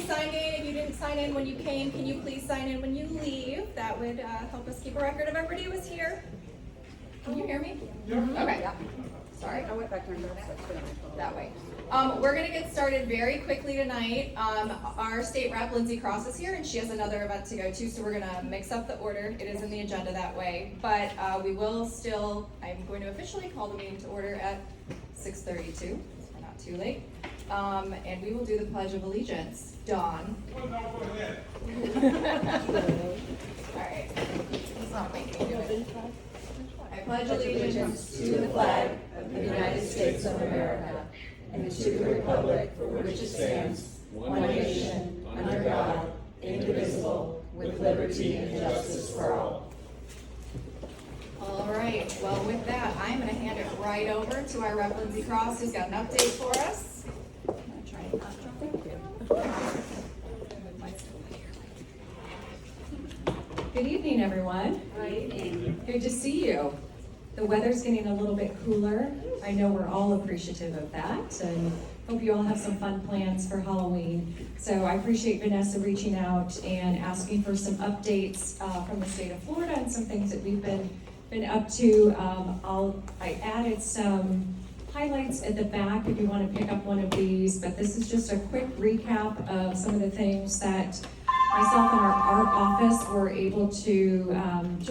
signed in. If you didn't sign in when you came, can you please sign in when you leave? That would help us keep a record of everybody who was here. Can you hear me? Yeah. Okay. Yeah. Sorry. I went back there and That way. We're going to get started very quickly tonight. Our state rep, Lindsay Cross, is here, and she has another event to go to, so we're going to mix up the order. It is in the agenda that way, but we will still, I'm going to officially call the meeting to order at 6:32, so we're not too late. And we will do the Pledge of Allegiance. Dawn. Well, no, go ahead. All right. Let's not make me do it. I pledge allegiance to the flag of the United States of America and to the republic for which it stands, one nation, under God, indivisible, with liberty and justice for all. All right, well, with that, I'm going to hand it right over to our Rep. Lindsay Cross, who's got an update for us. I'm going to try and not jump in here. Good evening, everyone. Good evening. Good to see you. The weather's getting a little bit cooler. I know we're all appreciative of that, and hope you all have some fun plans for Halloween. So I appreciate Vanessa reaching out and asking for some updates from the state of Florida and some things that we've been up to. I added some highlights at the back if you want to pick up one of these, but this is just a quick recap of some of the things that myself and our art office were able to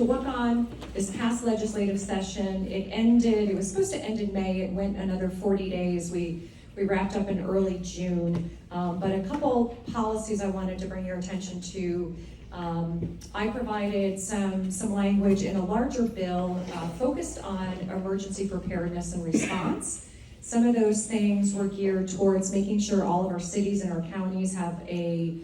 work on this past legislative session. It was supposed to end in May. It went another 40 days. We wrapped up in early June. But a couple policies I wanted to bring your attention to. I provided some language in a larger bill focused on emergency preparedness and response. Some of those things were geared towards making sure all of our cities and our counties have a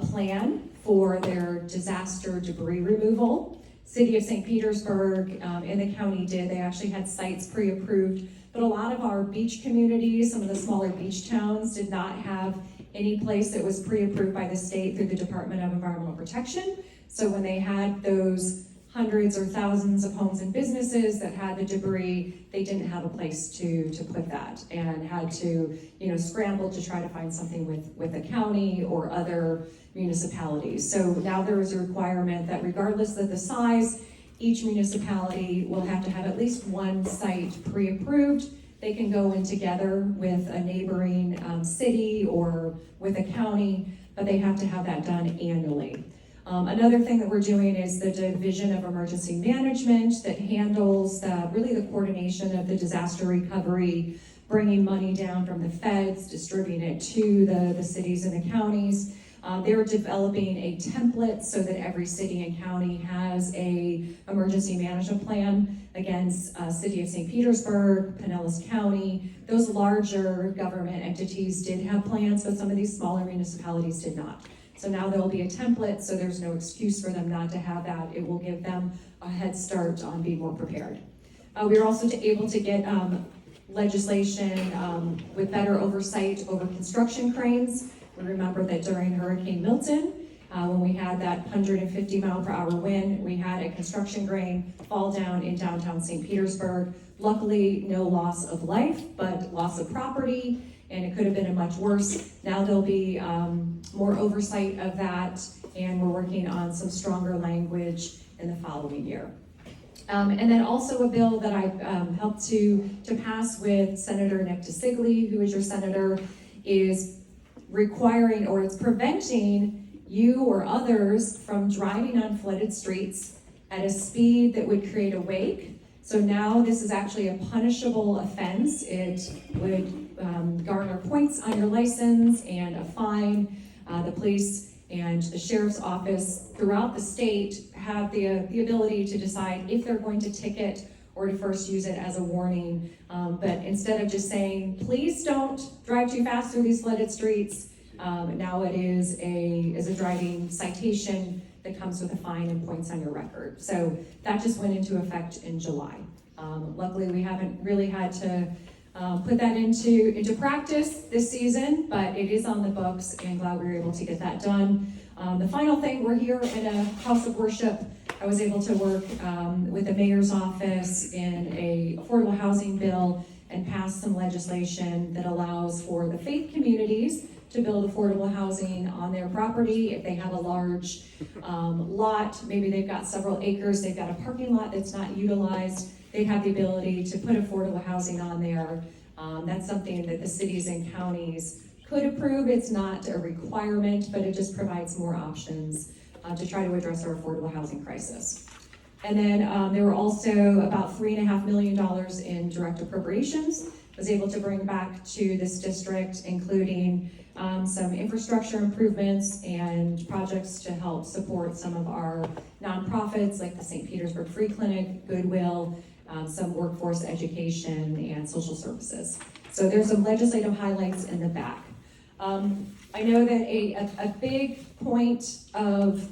plan for their disaster debris removal. City of St. Petersburg and the county did. They actually had sites pre-approved, but a lot of our beach communities, some of the smaller beach towns, did not have any place that was pre-approved by the state through the Department of Environmental Protection. So when they had those hundreds or thousands of homes and businesses that had the debris, they didn't have a place to put that, and had to scramble to try to find something with a county or other municipalities. So now there is a requirement that regardless of the size, each municipality will have to have at least one site pre-approved. They can go in together with a neighboring city or with a county, but they have to have that done annually. Another thing that we're doing is the Division of Emergency Management that handles really the coordination of the disaster recovery, bringing money down from the feds, distributing it to the cities and the counties. They're developing a template so that every city and county has a emergency management plan. Against City of St. Petersburg, Pinellas County, those larger government entities did have plans, but some of these smaller municipalities did not. So now there will be a template, so there's no excuse for them not to have that. It will give them a head start on being more prepared. We were also able to get legislation with better oversight over construction cranes. We remember that during Hurricane Milton, when we had that 150 mile per hour wind, we had a construction crane fall down in downtown St. Petersburg. Luckily, no loss of life, but loss of property, and it could have been much worse. Now there'll be more oversight of that, and we're working on some stronger language in the following year. And then also a bill that I helped to pass with Senator Nick DeSigley, who is your senator, is requiring, or it's preventing you or others from driving on flooded streets at a speed that would create a wake. So now this is actually a punishable offense. It would garner points on your license and a fine. The police and the sheriff's office throughout the state have the ability to decide if they're going to ticket or to first use it as a warning. But instead of just saying, please don't drive too fast through these flooded streets, now it is a driving citation that comes with a fine and points on your record. So that just went into effect in July. Luckily, we haven't really had to put that into practice this season, but it is on the books, and glad we were able to get that done. The final thing, we're here in a house of worship. I was able to work with the mayor's office in a affordable housing bill and pass some legislation that allows for the faith communities to build affordable housing on their property. If they have a large lot, maybe they've got several acres, they've got a parking lot that's not utilized, they'd have the ability to put affordable housing on there. That's something that the cities and counties could approve. It's not a requirement, but it just provides more options to try to address our affordable housing crisis. And then there were also about $3.5 million in direct appropriations. Was able to bring back to this district, including some infrastructure improvements and projects to help support some of our nonprofits like the St. Petersburg Free Clinic, Goodwill, some workforce education and social services. So there's some legislative highlights in the back. I know that a big point of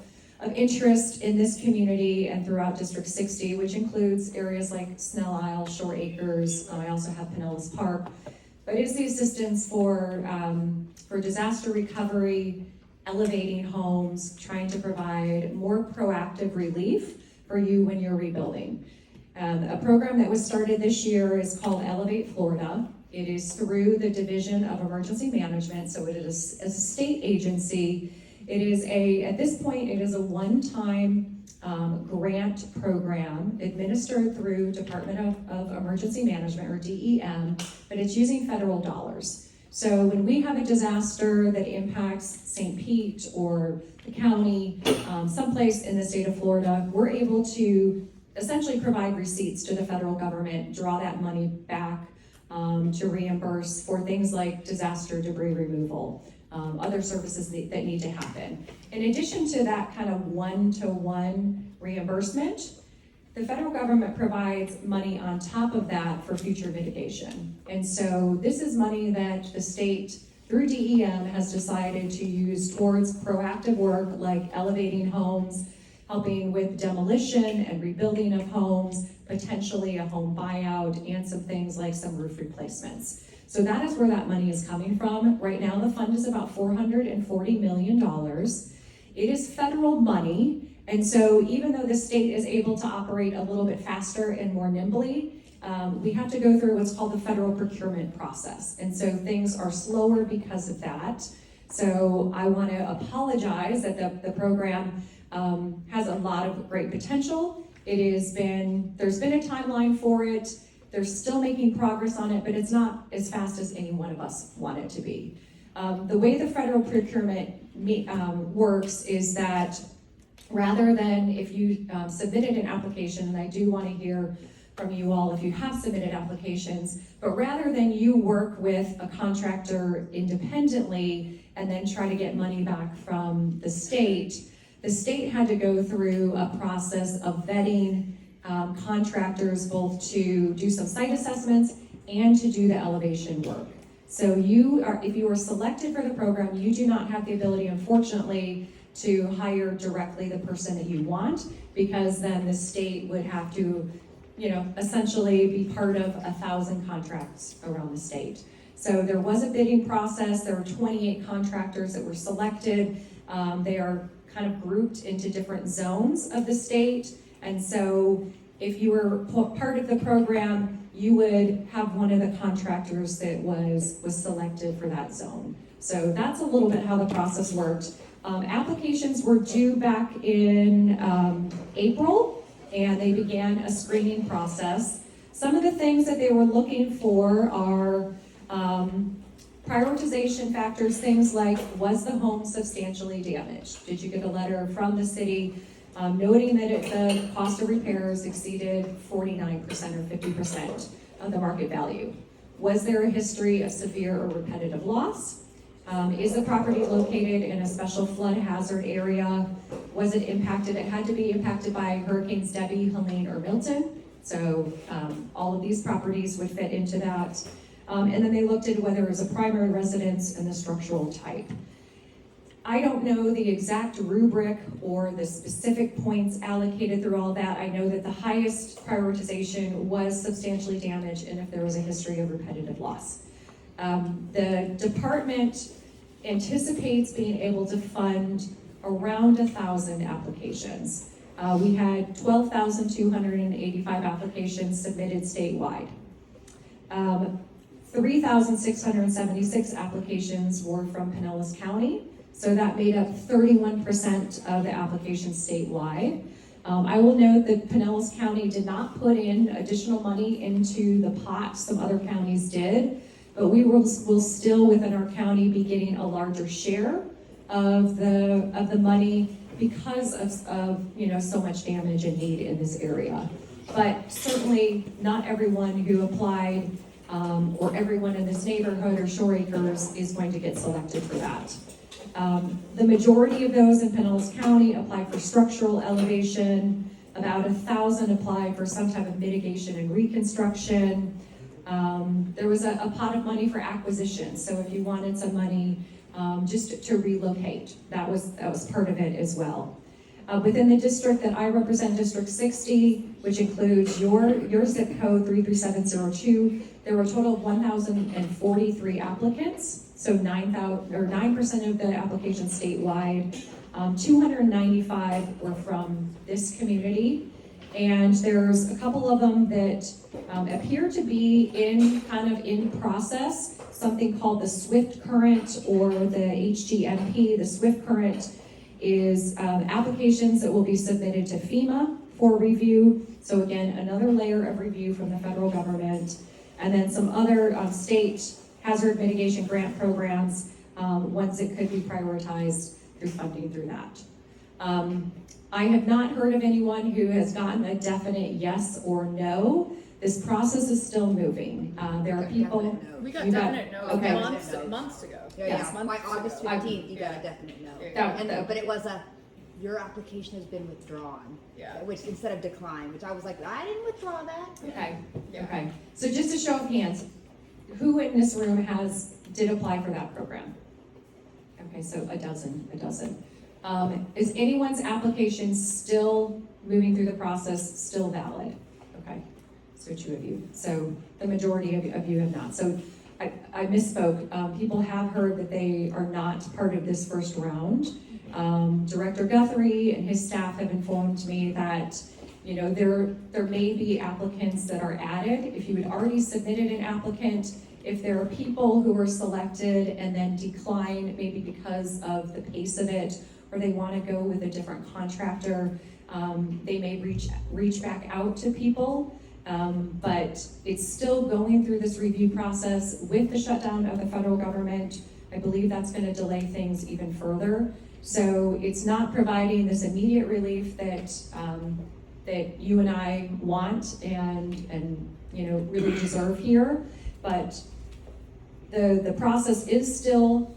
interest in this community and throughout District 60, which includes areas like Snell Isle, Shore Acres, I also have Pinellas Park, but is the assistance for disaster recovery, elevating homes, trying to provide more proactive relief for you when you're rebuilding. A program that was started this year is called Elevate Florida. It is through the Division of Emergency Management, so it is a state agency. It is at this point, it is a one-time grant program administered through Department of Emergency Management, or DEM, but it's using federal dollars. So when we have a disaster that impacts St. Pete or the county, someplace in the state of Florida, we're able to essentially provide receipts to the federal government, draw that money back to reimburse for things like disaster debris removal, other services that need to happen. In addition to that kind of one-to-one reimbursement, the federal government provides money on top of that for future mitigation. And so this is money that the state, through DEM, has decided to use towards proactive work like elevating homes, helping with demolition and rebuilding of homes, potentially a home buyout, and some things like some roof replacements. So that is where that money is coming from. Right now, the fund is about $440 million. It is federal money, and so even though the state is able to operate a little bit faster and more nimbly, we have to go through what's called the federal procurement process. And so things are slower because of that. So I want to apologize that the program has a lot of great potential. There's been a timeline for it. They're still making progress on it, but it's not as fast as any one of us want it to be. The way the federal procurement works is that rather than if you submitted an application, and I do want to hear from you all if you have submitted applications, but rather than you work with a contractor independently and then try to get money back from the state had to go through a process of vetting contractors both to do some site assessments and to do the elevation work. So if you are selected for the program, you do not have the ability, unfortunately, to hire directly the person that you want, because then the state would have to, essentially be part of 1,000 contracts around the state. So there was a bidding process. There were 28 contractors that were selected. They are kind of grouped into different zones of the state. And so if you were part of the program, you would have one of the contractors that was selected for that zone. So that's a little bit how the process worked. Applications were due back in April, and they began a screening process. Some of the things that they were looking for are prioritization factors, things like, was the home substantially damaged? Did you get a letter from the city noting that the cost of repairs exceeded 49% or 50% of the market value? Was there a history of severe or repetitive loss? Is the property located in a special flood hazard area? Was it impacted? It had to be impacted by Hurricanes Debbie, Helene, or Milton. So all of these properties would fit into that. And then they looked at whether it was a primary residence and the structural type. I don't know the exact rubric or the specific points allocated through all that. I know that the highest prioritization was substantially damaged and if there was a history of repetitive loss. The department anticipates being able to fund around 1,000 applications. We had 12,285 applications submitted statewide. 3,676 applications were from Pinellas County, so that made up 31% of the applications statewide. I will note that Pinellas County did not put in additional money into the pot, some other counties did, but we will still within our county be getting a larger share of the money because of so much damage and need in this area. But certainly not everyone who applied or everyone in this neighborhood or Shore Acres is going to get selected for that. The majority of those in Pinellas County applied for structural elevation. About 1,000 applied for some type of mitigation and reconstruction. There was a pot of money for acquisition, so if you wanted some money just to relocate, that was part of it as well. Within the district that I represent, District 60, which includes your zip code 33702, there were a total of 1,043 applicants, so 9% of the applications statewide. 295 were from this community, and there's a couple of them that appear to be in process, something called the Swift Current or the HGMP. The Swift Current is applications that will be submitted to FEMA for review. So again, another layer of review from the federal government, and then some other state hazard mitigation grant programs, ones that could be prioritized through funding through that. I have not heard of anyone who has gotten a definite yes or no. This process is still moving. There are people. We got definite no okay. months ago. Yeah. Months By August ago. 15th, you got a definite no. But it was your application has been withdrawn. Yeah. Which instead of decline, which I was like, I didn't withdraw that. Okay. Yeah. Okay. So just a show of hands, who in this room did apply for that program? Okay, so a dozen. Is anyone's application still moving through the process, still valid? Okay, so 2 of you. So the majority of you have not. So I misspoke. People have heard that they are not part of this first round. Director Guthrie and his staff have informed me that there may be applicants that are added. If you had already submitted an applicant, if there are people who were selected and then decline, maybe because of the pace of it, or they want to go with a different contractor, they may reach back out to people. But it's still going through this review process with the shutdown of the federal government. I believe that's going to delay things even further. So it's not providing this immediate relief that you and I want and really deserve here. But the process is still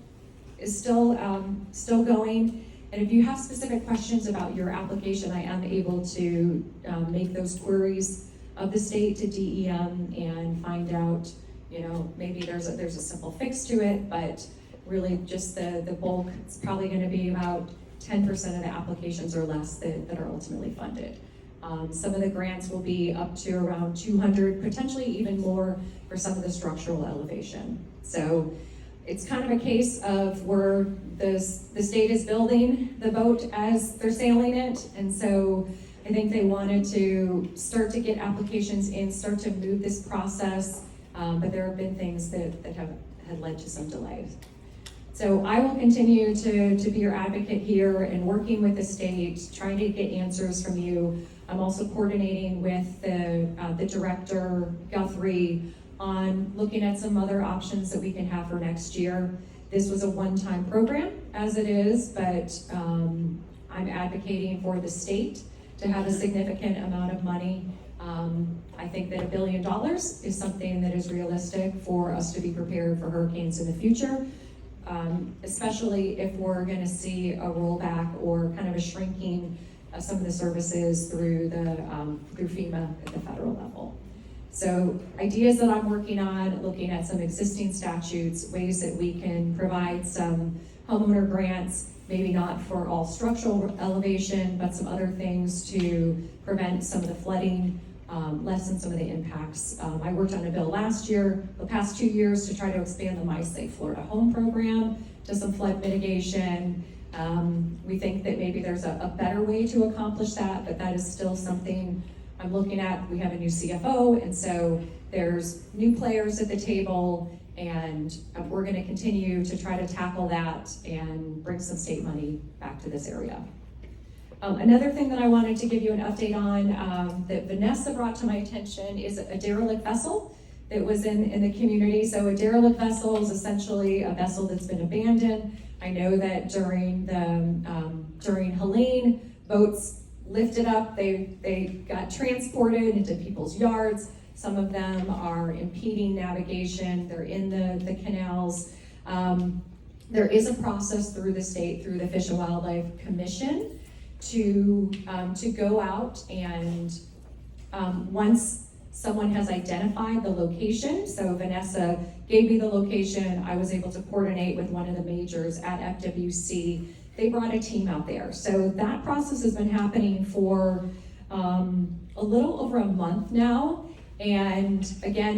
going. And if you have specific questions about your application, I am able to make those queries of the state to DEM and find out, maybe there's a simple fix to it, but really just the bulk, it's probably going to be about 10% of the applications or less that are ultimately funded. Some of the grants will be up to around 200, potentially even more for some of the structural elevation. So it's kind of a case of where the state is building the boat as they're sailing it, and so I think they wanted to start to get applications in, start to move this process, but there have been things that had led to some delays. So I will continue to be your advocate here and working with the state, trying to get answers from you. I'm also coordinating with the director, Guthrie, on looking at some other options that we can have for next year. This was a one-time program as it is, but I'm advocating for the state to have a significant amount of money. I think that $1 billion is something that is realistic for us to be prepared for hurricanes in the future, especially if we're going to see a rollback or kind of a shrinking of some of the services through FEMA at the federal level. So ideas that I'm working on, looking at some existing statutes, ways that we can provide some homeowner grants, maybe not for all structural elevation, but some other things to prevent some of the flooding, lessen some of the impacts. I worked on a bill the past 2 years, to try to expand the My Safe Florida Home program to some flood mitigation. We think that maybe there's a better way to accomplish that, but that is still something I'm looking at, we have a new CFO, and so there's new players at the table, and we're gonna continue to try to tackle that and bring some state money back to this area. Another thing that I wanted to give you an update on that Vanessa brought to my attention is a derelict vessel that was in the community. So a derelict vessel is essentially a vessel that's been abandoned. I know that during Helene, boats lifted up, they got transported into people's yards. Some of them are impeding navigation, they're in the canals. There is a process through the state, through the Fish and Wildlife Commission, to go out and once someone has identified the location, so Vanessa gave me the location, I was able to coordinate with one of the majors at FWC. They brought a team out there. So that process has been happening for a little over a month now. And again,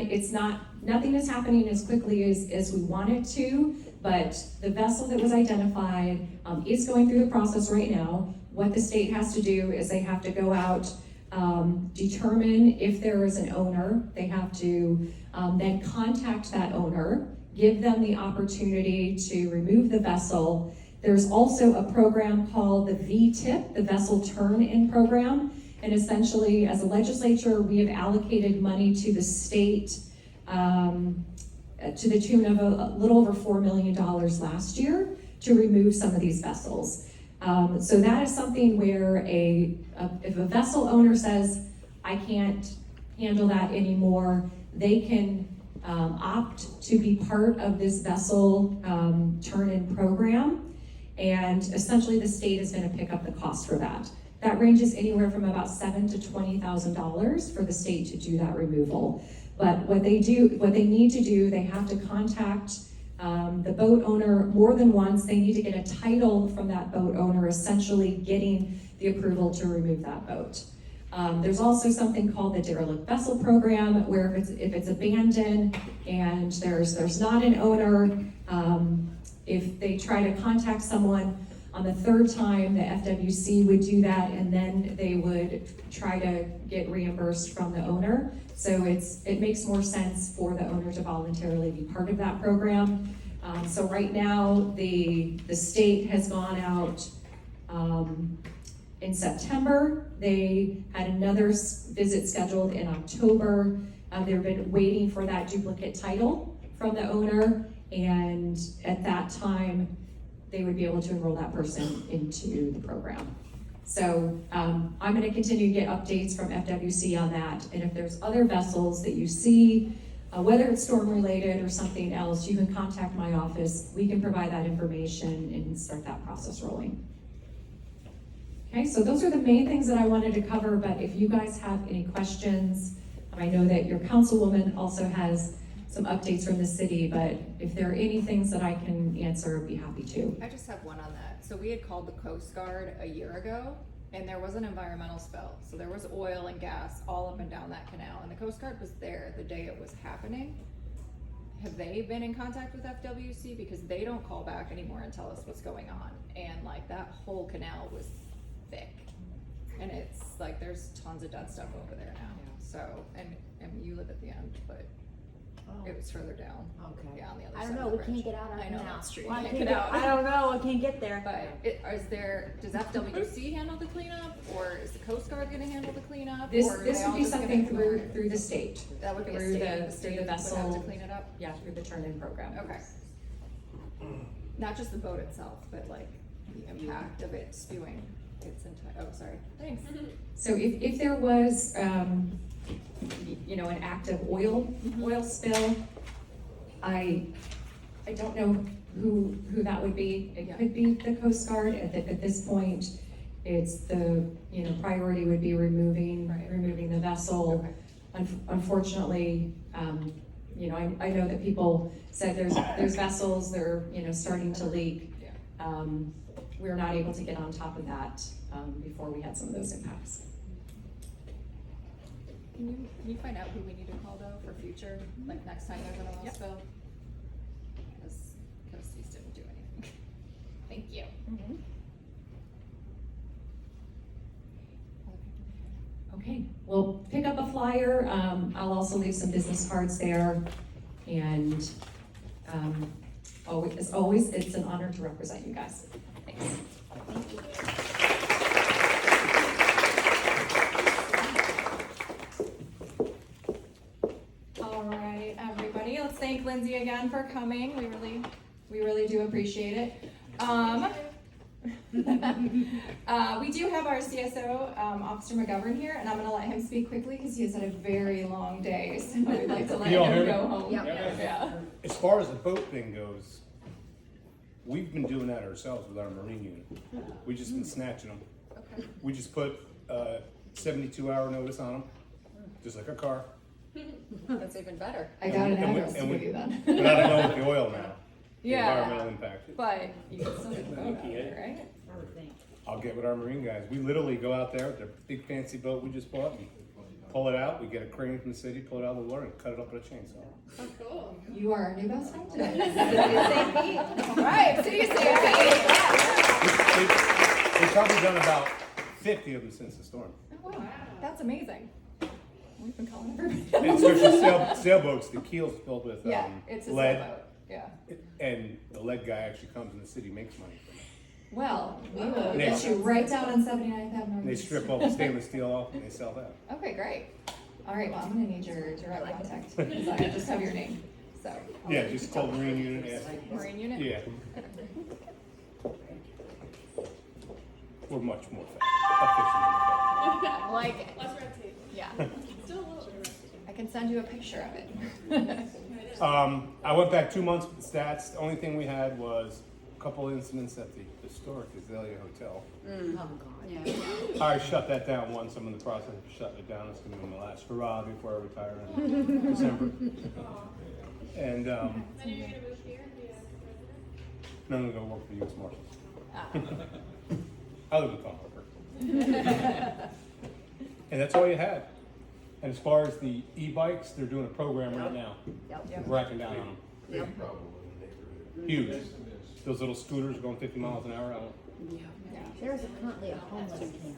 nothing is happening as quickly as we want it to, but the vessel that was identified is going through the process right now. What the state has to do is they have to go out, determine if there is an owner. They have to then contact that owner, give them the opportunity to remove the vessel. There's also a program called the VTIP, the Vessel Turn-In Program. And essentially, as a legislature, we have allocated money to the state to the tune of a little over $4 million last year to remove some of these vessels. So that is something where if a vessel owner says, I can't handle that anymore, they can opt to be part of this vessel turn-in program, and essentially the state is going to pick up the cost for that. That ranges anywhere from about $7,000 to $20,000 for the state to do that removal. But what they need to do, they have to contact the boat owner more than once. They need to get a title from that boat owner, essentially getting the approval to remove that boat. There's also something called the derelict vessel program, where if it's abandoned and there's not an owner, if they try to contact someone on the third time, the FWC would do that, and then they would try to get reimbursed from the owner. So it makes more sense for the owner to voluntarily be part of that program. So right now, the state has gone out in September. They had another visit scheduled in October. They've been waiting for that duplicate title from the owner, and at that time, they would be able to enroll that person into the program. So I'm going to continue to get updates from FWC on that, and if there's other vessels that you see, whether it's storm related or something else, you can contact my office. We can provide that information and start that process rolling. Okay, so those are the main things that I wanted to cover, but if you guys have any questions, I know that your councilwoman also has some updates from the city, but if there are any things that I can answer, I'd be happy to. I just have one on that. So we had called the Coast Guard a year ago, and there was an environmental spill. So there was oil and gas all up and down that canal, and the Coast Guard was there the day it was happening. Have they been in contact with FWC? Because they don't call back anymore and tell us what's going on. And like that whole canal was thick. And it's like there's tons of dead stuff over there now. So, and you live at the end, but it was further down. Okay. Yeah, on the other I side don't know, of the we bridge. can't get out on I know canal. that street. Well, I Can't can't get get- out. I don't know, I can't get there. But does FWC handle the cleanup, or is the Coast Guard gonna handle the cleanup? This or are this they would all be just gonna something ignore it? through the state. That would be a through state, the- the state through the would have vessel. to clean it up? Yeah, through the turn-in program. Okay. Not just the boat itself, but like the impact of it spewing its entire, oh, sorry, thanks. So if there was, an active oil spill, I don't know who that would be. It could be the Coast Guard. At this point, it's the, priority would be removing the vessel. Okay. Unfortunately, I know that people said there's vessels, they're, starting to leak. Yeah. We were not able to get on top of that before we had some of those impacts. Can you find out who we need to call though for future, like next time there's an oil Yep. spill? Because these didn't do anything. Thank you. Okay, well, flyer. I'll also leave some business cards there. And as always, it's an honor to represent you guys. Thanks. All right, everybody, let's thank Lindsay again for coming. We really do appreciate it. We do have our CSO, Officer McGovern here, and I'm gonna let him speak quickly because he has had a very long day, so we'd like to let him go home. Yeah. As far as the boat thing goes, we've been doing that ourselves with our Marine unit. We've just been snatching them. Okay. We just put 72-hour notice on them, just like a car. That's even better. I got an And we- address to and we- give you then. But I don't know with the oil now, the Yeah. environmental impact. But you can still get the boat out there, right? I'll get with our Marine guys. We literally go out there with their big fancy boat we just bought and pull it out. We get a crane from the city, pull it out of the water and cut it up with a chainsaw. Oh, cool. You are our new best friend today. Right, seriously, They've probably done about 50 of them since the storm. Oh, wow, that's amazing. We've been calling everybody. And especially sailboats, the keel's filled with Yeah, it's a lead. sailboat, yeah. And the lead guy actually comes in the city, makes money from it. Well, we will They- get you right down on 79th Avenue. And they strip all the stainless steel off and they sell that. Okay, great. All right, well, I'm gonna need your direct contact because I just have your name, so. Yeah, just call the Marine unit, ask. Marine unit? Yeah. We're much more efficient. I like it. Less red tape. Yeah, Still a little bit of red tape. I can send you a picture of it. I went back 2 months with the stats. The only thing we had was a couple incidents at the historic Azalea Hotel. I shut that down once. I'm in the process of shutting it down. It's gonna be my last hurrah before I retire in December. And Then you're gonna move here and be a resident? no, I'm gonna go work for the U.S. Marshals. Ah. I live in Tom Parker. And that's all you had. And as far as the e-bikes, they're doing a program right now. Yep. Cracking down on them. Huge. Those little scooters going 50 miles an hour. There's currently a homeless camp.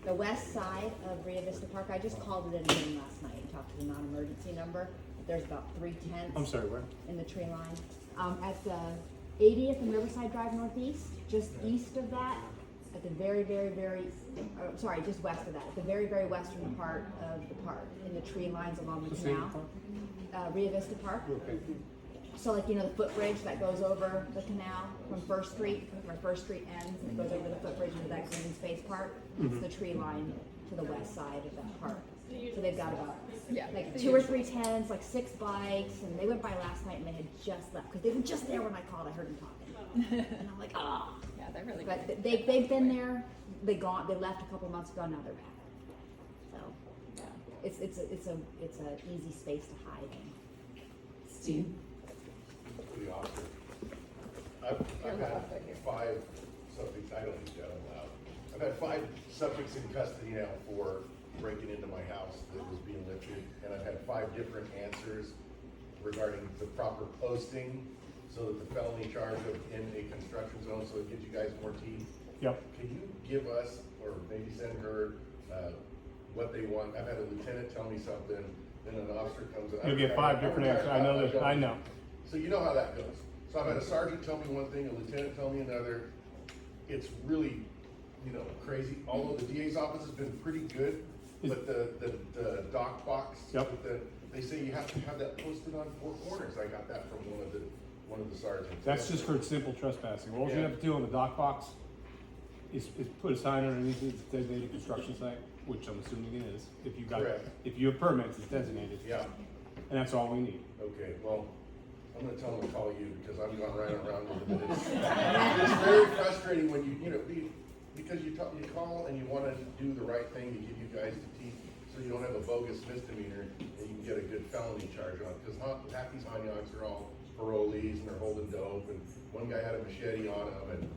The west side of Rio Vista Park. I just called it in again last night and talked to the non-emergency number. There's about 3 tents. I'm sorry, where? In the tree line. At the 80th and Riverside Drive Northeast, just east of that, at the very, sorry, just west of that, at the very, very western part of the park, in the tree lines along the What's the name canal. of the park? Rio Vista Park. Okay. So like, you know, the footbridge that goes over the canal from First Street, where First Street ends, and it goes over the footbridge into that green space park. It's the tree line to the west side of that park. So they've got about like 2 or 3 tents, like 6 bikes, and they went by last night and they had just left, because they were just there when I called, I heard them talking. And I'm like, oh. Yeah, they're really But good. they've been there, they left a couple months ago, now they're back. So, Yeah. it's a easy space to hide in. Steve? Pretty awesome. I've had 5 subjects, I don't think that allowed. I've had 5 subjects in custody now for breaking into my house that was being lifted, and I've had 5 different answers regarding the proper posting, so that the felony charge of in a construction zone, so it gives you guys more teeth. Yep. Can you give us, or maybe send her, what they want? I've had a lieutenant tell me something, then an officer comes in. You'll get 5 different answers. I know this. I know. So you know how that goes. So I've had a sergeant tell me one thing, a lieutenant tell me another. It's really, crazy. Although the DA's office has been pretty good, but the dock box, Yep. they say you have to have that posted on 4 corners. I got that from one of the sergeants. That's just for simple trespassing. All you have to do on the dock box is put a sign underneath it, it's designated construction site, which I'm assuming it is. Correct. If you have permits, it's designated. Yeah. And that's all we need. Okay. Well, I'm gonna tell them to call you because I'm going right around with it. It's very frustrating when because you call and you want to do the right thing to give you guys the teeth, so you don't have a bogus misdemeanor and you can get a good felony charge on it. Because half these Hanyaks are all parolees and they're holding dope, and one guy had a machete on him, and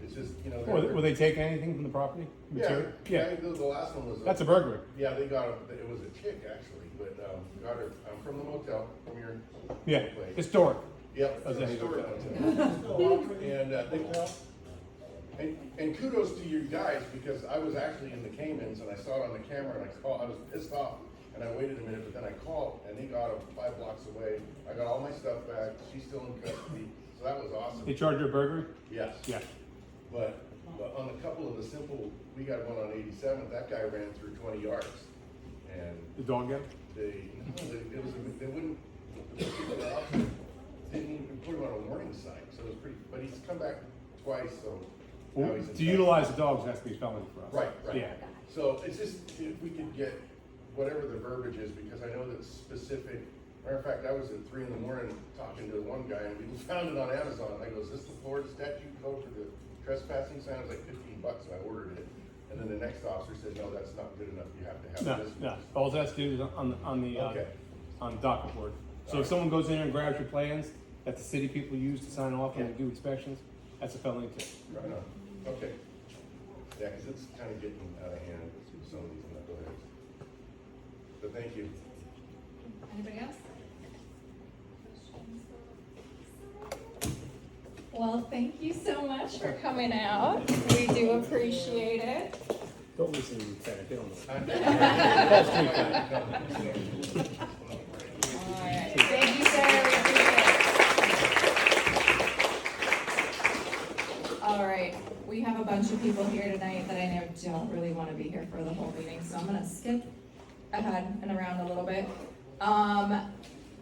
it's just Will they take anything from the property? Yeah. Yeah. The last one was That's a burglary. Yeah, they got it was a chick actually, but got her. I'm from the motel, from your Yeah. place. Historic. Yep. That's a Historic hotel. hotel. And And kudos to you guys, because I was actually in the Caymans and I saw it on the camera and I was pissed off. And I waited a minute, but then I called and they got him 5 blocks away. I got all my stuff back. She's still in custody. So that was awesome. They charge you a burglary? Yes. Yeah. But on a couple of the simple, we got one on 87th, that guy ran through 20 yards. And The dog get? they wouldn't, the people that officer didn't even put him on a warning sign. So it was pretty, but he's come back twice, so now he's in To utilize the dogs has to be a felony for us. Right. Yeah. So it's just, if we could get whatever the verbiage is, because I know that specific, matter of fact, I was at 3 in the morning talking to one guy and we found it on Amazon. I go, is this the Florida statute code for the trespassing sign? It was like $15 and I ordered it. And then the next officer said, no, that's not good enough. You have to have this. No. All it has to do is on the Okay. docket board. So if someone goes in there and grabs your plans that the city people use to sign off when they do inspections, that's a felony too. Right on. Okay. Yeah, because it's kind of getting out of hand with some of these knuckleheads. But thank you. Anybody else? Well, thank you so much for coming out. We do appreciate it. Don't listen to the lieutenant, they don't know. All right. Thank you, sir. We appreciate it. All right. We have a bunch of people here tonight that I know don't really want to be here for the whole meeting, so I'm going to skip ahead and around a little bit.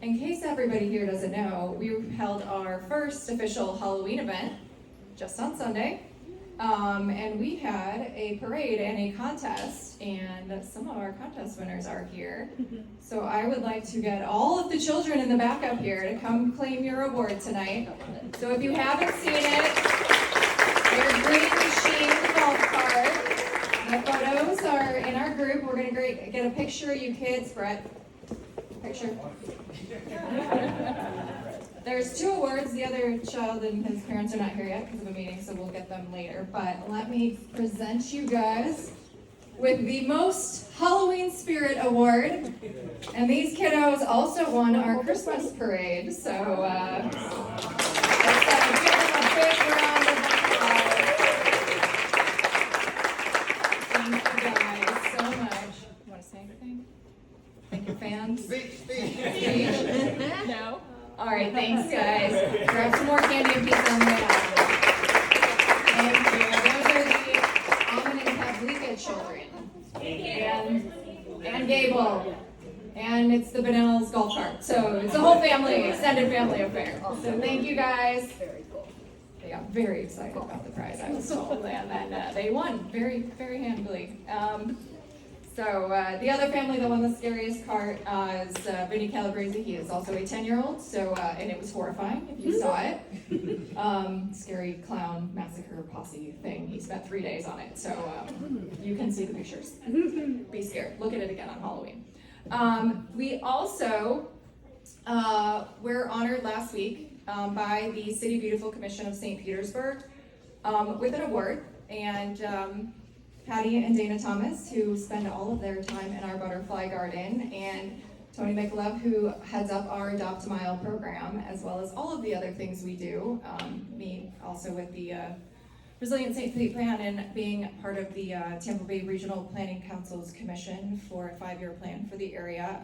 In case everybody here doesn't know, we held our first official Halloween event just on Sunday. And we had a parade and a contest, and some of our contest winners are here. So I would like to get all of the children in the back up here to come claim your award tonight. So if you haven't seen it, their green machine golf cart. The photos are in our group. We're gonna get a picture of you kids, Brett. Picture. There's 2 awards. The other child and his parents are not here yet because of a meeting, so we'll get them later. But let me present you guys with the Most Halloween Spirit Award. And these kiddos also won our Christmas parade. So let's give them a big round of applause. Thank you guys so much. You want to say anything? Thank your fans. Speech. No? All right, thanks, guys. Grab some more candy and pizza on the way out. Thank you. Those are the Almond and Pavlika children. And Gable. And it's the Benel's golf cart. So it's a whole family, extended family affair. So thank you, guys. Very cool. They got very excited about the prize, I was told, and then they won very, very handily. So the other family that won the scariest cart is Vinny Calabrese. He is also a 10-year-old, so and it was horrifying if you saw it. Scary clown massacre posse thing. He spent 3 days on it, so you can see the pictures. Be scared. Look at it again on Halloween. We also were honored last week by the City Beautiful Commission of St. Petersburg with an award, and Patty and Dana Thomas, who spend all of their time in our butterfly garden, and Tony McLove, who heads up our Adopt a Mile program, as well as all of the other things we do. Me also with the Resilient St. Pete Plan and being part of the Tampa Bay Regional Planning Council's commission for a 5-year plan for the area.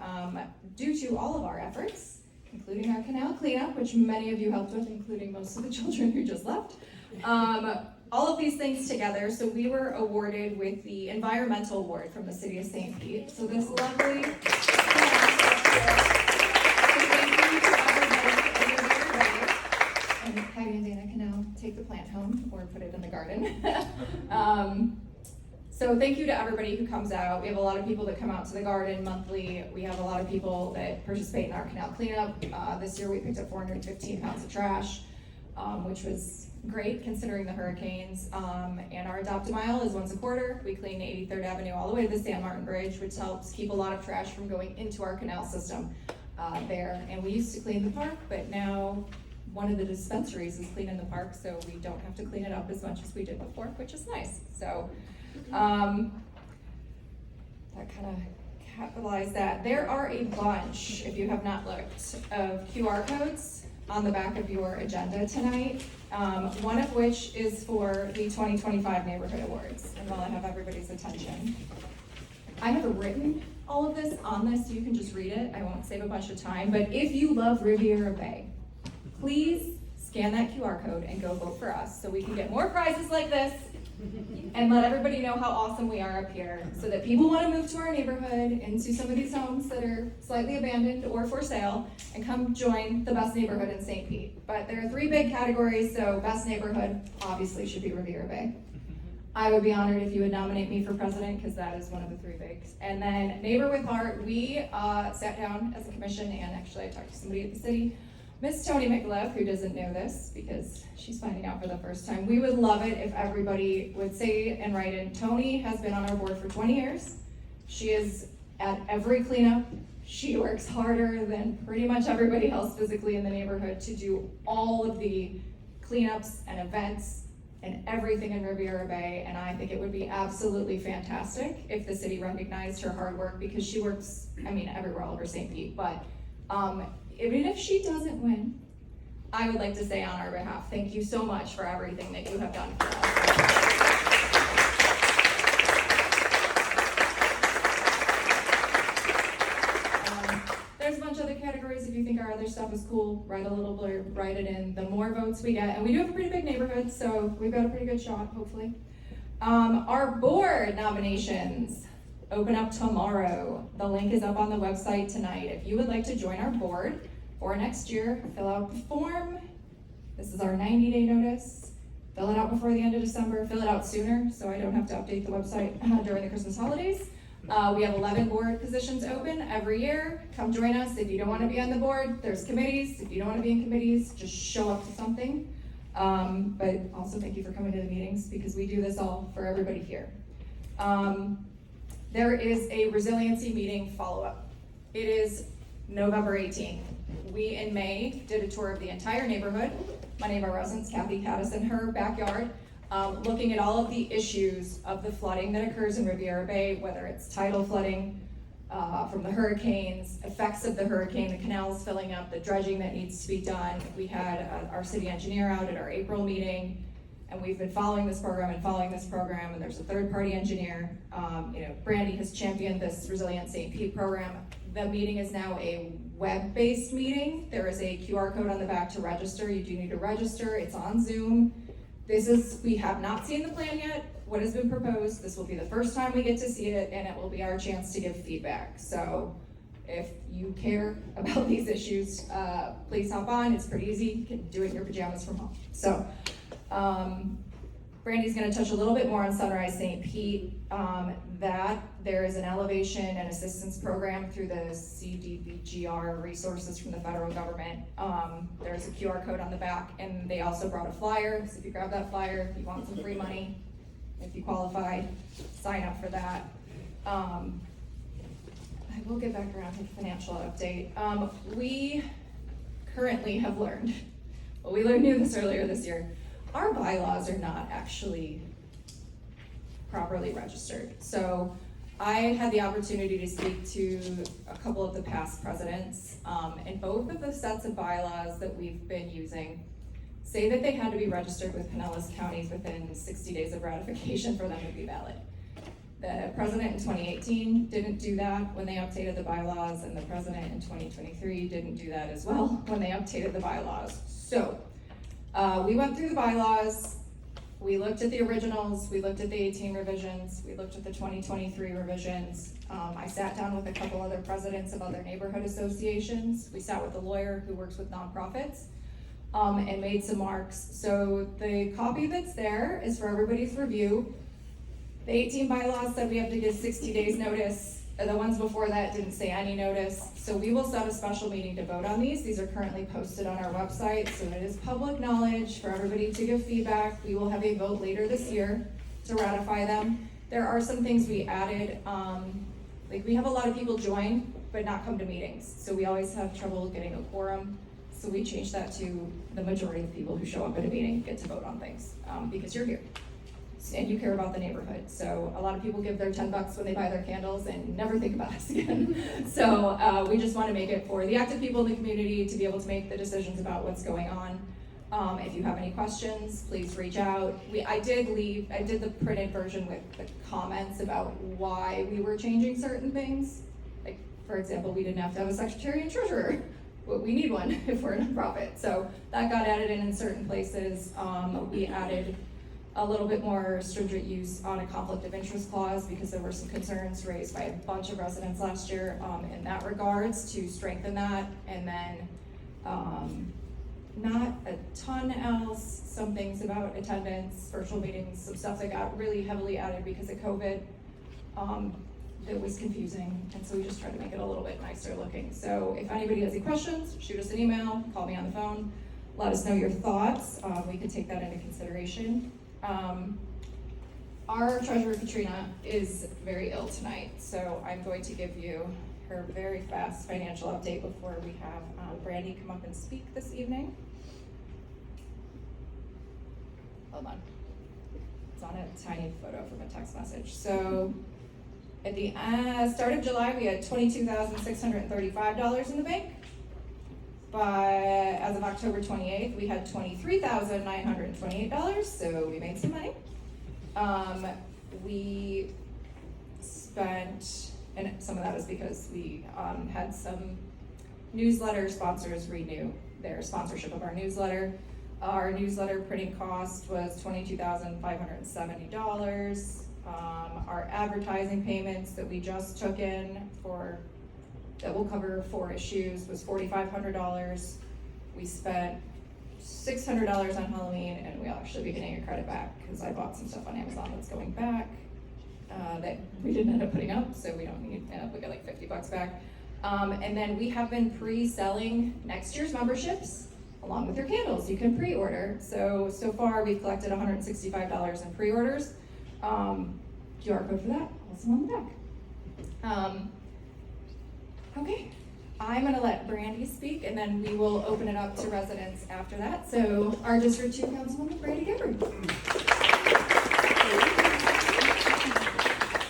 Due to all of our efforts, including our canal cleanup, which many of you helped with, including most of the children who just left. All of these things together, so we were awarded with the Environmental Award from the City of St. Pete. So this lovely, so thank you to everybody. And Patty and Dana can now take the plant home or put it in the garden. So thank you to everybody who comes out. We have a lot of people that come out to the garden monthly. We have a lot of people that participate in our canal cleanup. This year we picked up 415 pounds of trash, which was great considering the hurricanes. And our Adopt a Mile is once a quarter. We clean 83rd Avenue all the way to the San Martin Bridge, which helps keep a lot of trash from going into our canal system there. And we used to clean the park, but now one of the dispensaries is cleaning the park, so we don't have to clean it up as much as we did before, which is nice. So that kind of capitalized that. There are a bunch, if you have not looked, of QR codes on the back of your agenda tonight, one of which is for the 2025 Neighborhood Awards. And while I have everybody's attention, I have written all of this on this, so you can just read it. I won't save a bunch of time, but if you love Riviera Bay, please scan that QR code and go vote for us so we can get more prizes like this and let everybody know how awesome we are up here so that people want to move to our neighborhood, into some of these homes that are slightly abandoned or for sale, and come join the best neighborhood in St. Pete. But there are 3 big categories, so best neighborhood obviously should be Riviera Bay. I would be honored if you would nominate me for president, because that is one of the 3 bigs. And then Neighbor with Heart, we sat down as a commission, and actually I talked to somebody at the city, Miss Tony McLeod, who doesn't know this because she's finding out for the first time. We would love it if everybody would say and write in. Tony has been on our board for 20 years. She is at every cleanup. She works harder than pretty much everybody else physically in the neighborhood to do all of the cleanups and events and everything in Riviera Bay, and I think it would be absolutely fantastic if the city recognized her hard work, because she works, everywhere all over St. Pete, but even if she doesn't win, I would like to say on our behalf, thank you so much for everything that you have done for us. There's a bunch of other categories. If you think our other stuff is cool, write a little blurb, write it in. The more votes we get, and we do have a pretty big neighborhood, so we've got a pretty good shot, hopefully. Our board nominations open up tomorrow. The link is up on the website tonight. If you would like to join our board for next year, fill out the form. This is our 90-day notice. Fill it out before the end of December. Fill it out sooner, so I don't have to update the website during the Christmas holidays. We have 11 board positions open every year. Come join us. If you don't want to be on the board, there's committees. If you don't want to be in committees, just show up to something. But also thank you for coming to the meetings, because we do this all for everybody here. There is a resiliency meeting follow-up. It is November 18th. We, in May, did a tour of the entire neighborhood. Many of our residents, Kathy had us in her backyard, looking at all of the issues of the flooding that occurs in Riviera Bay, whether it's tidal flooding from the hurricanes, effects of the hurricane, the canals filling up, the dredging that needs to be done. We had our city engineer out at our April meeting, and we've been following this program, and there's a third-party engineer. Brandi has championed this Resilient St. Pete program. The meeting is now a web-based meeting. There is a QR code on the back to register. You do need to register. It's on Zoom. We have not seen the plan yet, what has been proposed. This will be the first time we get to see it, and it will be our chance to give feedback. So if you care about these issues, please hop on. It's pretty easy. You can do it in your pajamas from home. So Brandi's gonna touch a little bit more on Sunrise St. Pete, that there is an elevation and assistance program through the CDBGR resources from the federal government. There's a QR code on the back, and they also brought a flyer. So if you grab that flyer, if you want some free money, if you qualified, sign up for that. I will get back around to the financial update. We currently have learned, we knew this earlier this year, our bylaws are not actually properly registered. So I had the opportunity to speak to a couple of the past presidents, and both of the sets of bylaws that we've been using say that they had to be registered with Pinellas counties within 60 days of ratification for them to be valid. The president in 2018 didn't do that when they updated the bylaws, and the president in 2023 didn't do that as well when they updated the bylaws. So we went through the bylaws, we looked at the originals, we looked at the 18 revisions, we looked at the 2023 revisions. I sat down with a couple other presidents of other neighborhood associations. We sat with a lawyer who works with nonprofits, and made some marks. So the copy that's there is for everybody's review. The 18 bylaws said we have to give 60 days notice. The ones before that didn't say any notice. So we will set a special meeting to vote on these. These are currently posted on our website, so it is public knowledge for everybody to give feedback. We will have a vote later this year to ratify them. There are some things we added, like we have a lot of people join but not come to meetings. So we always have trouble getting a quorum. So we changed that to the majority of people who show up at a meeting get to vote on things, because you're here. and you care about the neighborhood. So a lot of people give their $10 when they buy their candles and never think about us again. So we just want to make it for the active people in the community to be able to make the decisions about what's going on. If you have any questions, please reach out. I did the printed version with the comments about why we were changing certain things. Like, for example, we didn't have to have a secretary and treasurer, but we need one if we're a nonprofit. So that got added in certain places. We added a little bit more stringent use on a conflict of interest clause because there were some concerns raised by a bunch of residents last year in that regards to strengthen that. And then not a ton else, some things about attendance, virtual meetings, some stuff that got really heavily added because of COVID. That was confusing, and so we just tried to make it a little bit nicer looking. So if anybody has any questions, shoot us an email, call me on the phone, let us know your thoughts. We can take that into consideration. Our treasurer, Katrina, is very ill tonight, so I'm going to give you her very fast financial update before we have Brandi come up and speak this evening. Hold on. It's on a tiny photo from a text message. So at the start of July, we had $22,635 in the bank. But as of October 28th, we had $23,928, so we made some money. We spent, and some of that is because we had some newsletter sponsors renew their sponsorship of our newsletter. Our newsletter printing cost was $22,570. Our advertising payments that we just took in that will cover 4 issues was $4,500. We spent $600 on Halloween, and we'll actually be getting a credit back because I bought some stuff on Amazon that's going back that we didn't end up putting up, so we don't need, we got like $50 back. And then we have been pre-selling next year's memberships along with your candles. You can pre-order. So far we've collected $165 in pre-orders. QR code for that, also on the back. Okay, I'm gonna let Brandi speak, and then we will open it up to residents after that. So our District 2 Councilwoman, Brandi Gabbard.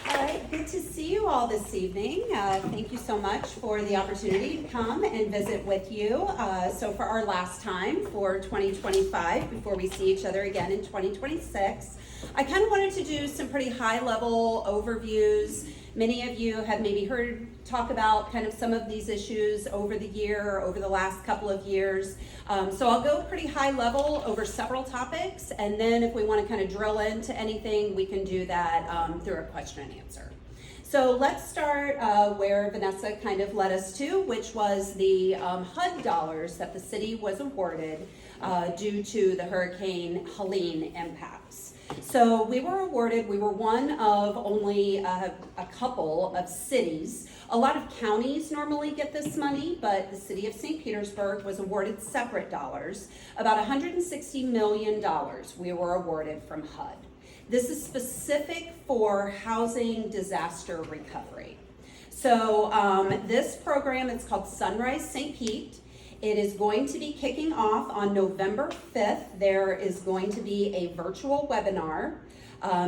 All right, good to see you all this evening. Thank you so much for the opportunity to come and visit with you. So for our last time for 2025, before we see each other again in 2026, I kind of wanted to do some pretty high-level overviews. Many of you have maybe heard talk about kind of some of these issues over the year, over the last couple of years. So I'll go pretty high level over several topics, and then if we want to kind of drill into anything, we can do that through a question and answer. So let's start where Vanessa kind of led us to, which was the HUD dollars that the city was awarded due to the Hurricane Helene impacts. So we were one of only a couple of cities. A lot of counties normally get this money, but the city of St. Petersburg was awarded separate dollars. About $160 million we were awarded from HUD. This is specific for housing disaster recovery. So this program, it's called Sunrise St. Pete. It is going to be kicking off on November 5th. There is going to be a virtual webinar.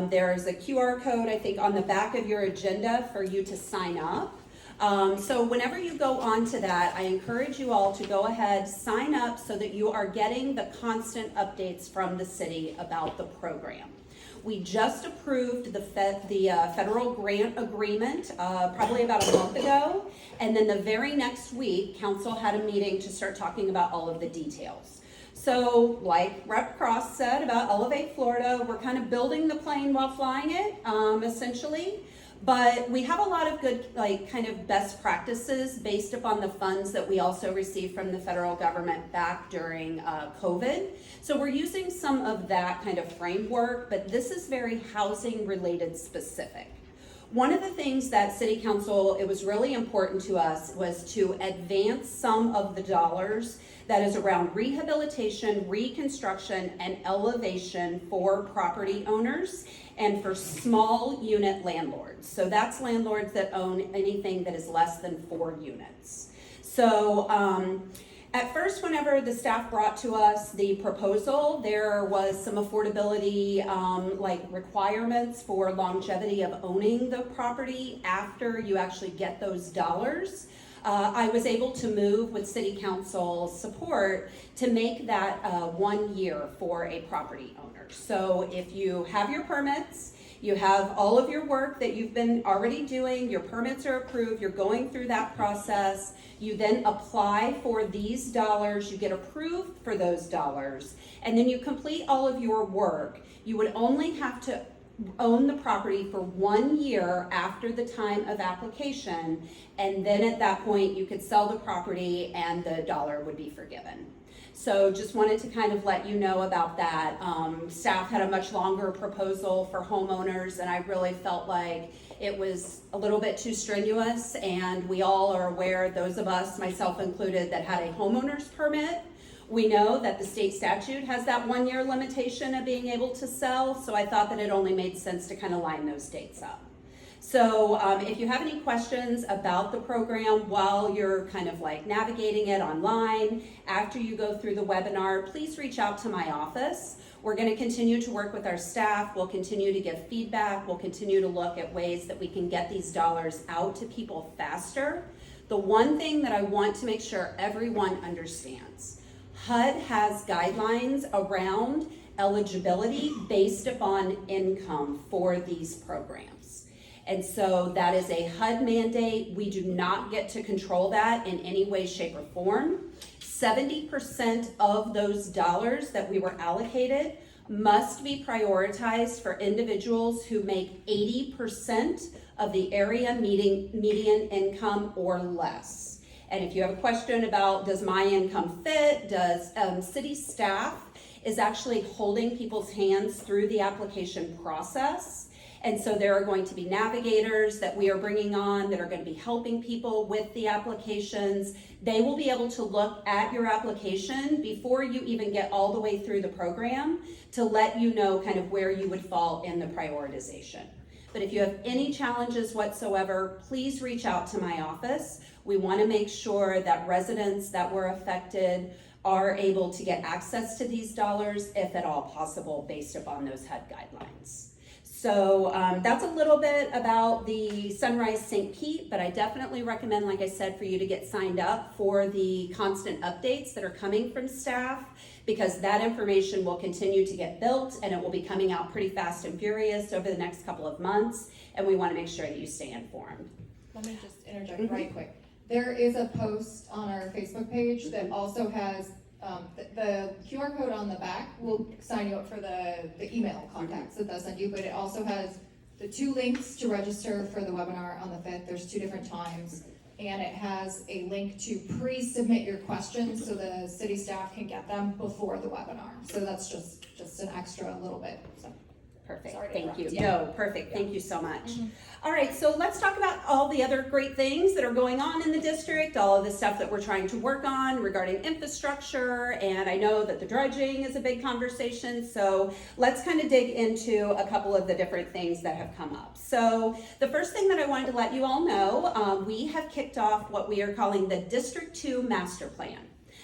There is a QR code, I think, on the back of your agenda for you to sign up. So whenever you go on to that, I encourage you all to go ahead, sign up so that you are getting the constant updates from the city about the program. We just approved the federal grant agreement probably about a month ago, and then the very next week, council had a meeting to start talking about all of the details. So, like Rep. Cross said about Elevate Florida, we're kind of building the plane while flying it, essentially. But we have a lot of good, kind of best practices based upon the funds that we also received from the federal government back during COVID. So we're using some of that kind of framework, but this is very housing related specific. One of the things that City Council, it was really important to us, was to advance some of the dollars that is around rehabilitation, reconstruction, and elevation for property owners and for small unit landlords. So that's landlords that own anything that is less than 4 units. So At first, whenever the staff brought to us the proposal, there was some affordability requirements for longevity of owning the property after you actually get those dollars. I was able to move with City Council's support to make that 1 year for a property owner. So if you have your permits, you have all of your work that you've been already doing, your permits are approved, you're going through that process, you then apply for these dollars, you get approved for those dollars, and then you complete all of your work, you would only have to own the property for 1 year after the time of application, and then at that point you could sell the property and the dollar would be forgiven. So just wanted to kind of let you know about that. Staff had a much longer proposal for homeowners, and I really felt like it was a little bit too strenuous, and we all are aware, those of us, myself included, that had a homeowner's permit. We know that the state statute has that 1 year limitation of being able to sell, so I thought that it only made sense to kind of line those dates up. So if you have any questions about the program while you're kind of like navigating it online, after you go through the webinar, please reach out to my office. We're going to continue to work with our staff. We'll continue to give feedback. We'll continue to look at ways that we can get these dollars out to people faster. The one thing that I want to make sure everyone understands, HUD has guidelines around eligibility based upon income for these programs. And so that is a HUD mandate. We do not get to control that in any way, shape, or form. 70% of those dollars that we were allocated must be prioritized for individuals who make 80% of the area median income or less. And if you have a question about does my income fit, does city staff is actually holding people's hands through the application process. And so there are going to be navigators that we are bringing on that are going to be helping people with the applications. They will be able to look at your application before you even get all the way through the program to let you know kind of where you would fall in the prioritization. But if you have any challenges whatsoever, please reach out to my office. We want to make sure that residents that were affected are able to get access to these dollars, if at all possible, based upon those HUD guidelines. So that's a little bit about the Sunrise St. Pete, but I definitely recommend, like I said, for you to get signed up for the constant updates that are coming from staff, because that information will continue to get built and it will be coming out pretty fast and furious over the next couple of months, and we want to make sure that you stay informed. Let me just interject right quick. There is a post on our Facebook page that also has the QR code on the back will sign you up for the email contacts that they'll send you, but it also has the 2 links to register for the webinar on the 5th. There's 2 different times, and it has a link to pre-submit your questions so the city staff can get them before the webinar. So that's just an extra little bit. So. Perfect, Sorry to thank you. interrupt. No, perfect, thank you so much. All right, so let's talk about all the other great things that are going on in the district, all of the stuff that we're trying to work on regarding infrastructure, and I know that the dredging is a big conversation, so let's kind of dig into a couple of the different things that have come up. So the first thing that I wanted to let you all know, we have kicked off what we are calling the District 2 Master Plan.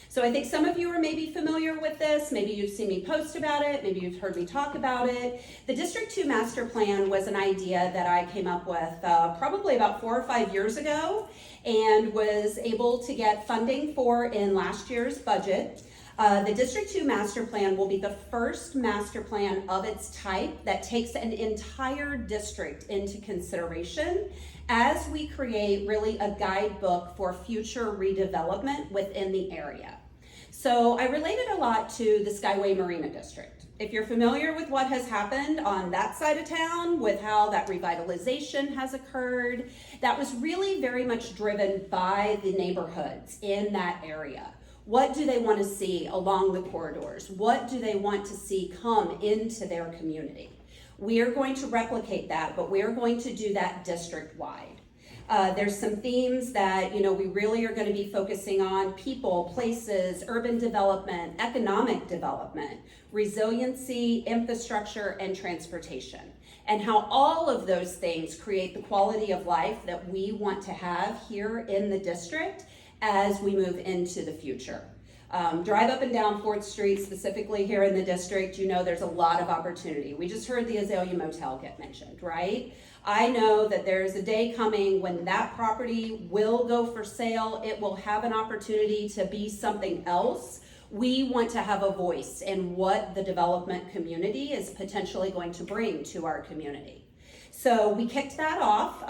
So I think some of you are maybe familiar with this, maybe you've seen me post about it, maybe you've heard me talk about it. The District 2 Master Plan was an idea that I came up with probably about 4 or 5 years ago and was able to get funding for in last year's budget. The District 2 Master Plan will be the first master plan of its type that takes an entire district into consideration as we create really a guidebook for future redevelopment within the area. So I related a lot to the Skyway Marina District. If you're familiar with what has happened on that side of town, with how that revitalization has occurred, that was really very much driven by the neighborhoods in that area. What do they want to see along the corridors? What do they want to see come into their community? We are going to replicate that, but we are going to do that district-wide. There's some themes that, we really are going to be focusing on: people, places, urban development, economic development, resiliency, infrastructure, and transportation, and how all of those things create the quality of life that we want to have here in the district as we move into the future. Drive up and down 4th Street, specifically here in the district, you know there's a lot of opportunity. We just heard the Azalea Motel get mentioned, right? I know that there's a day coming when that property will go for sale. It will have an opportunity to be something else. We want to have a voice in what the development community is potentially going to bring to our community. So we kicked that off.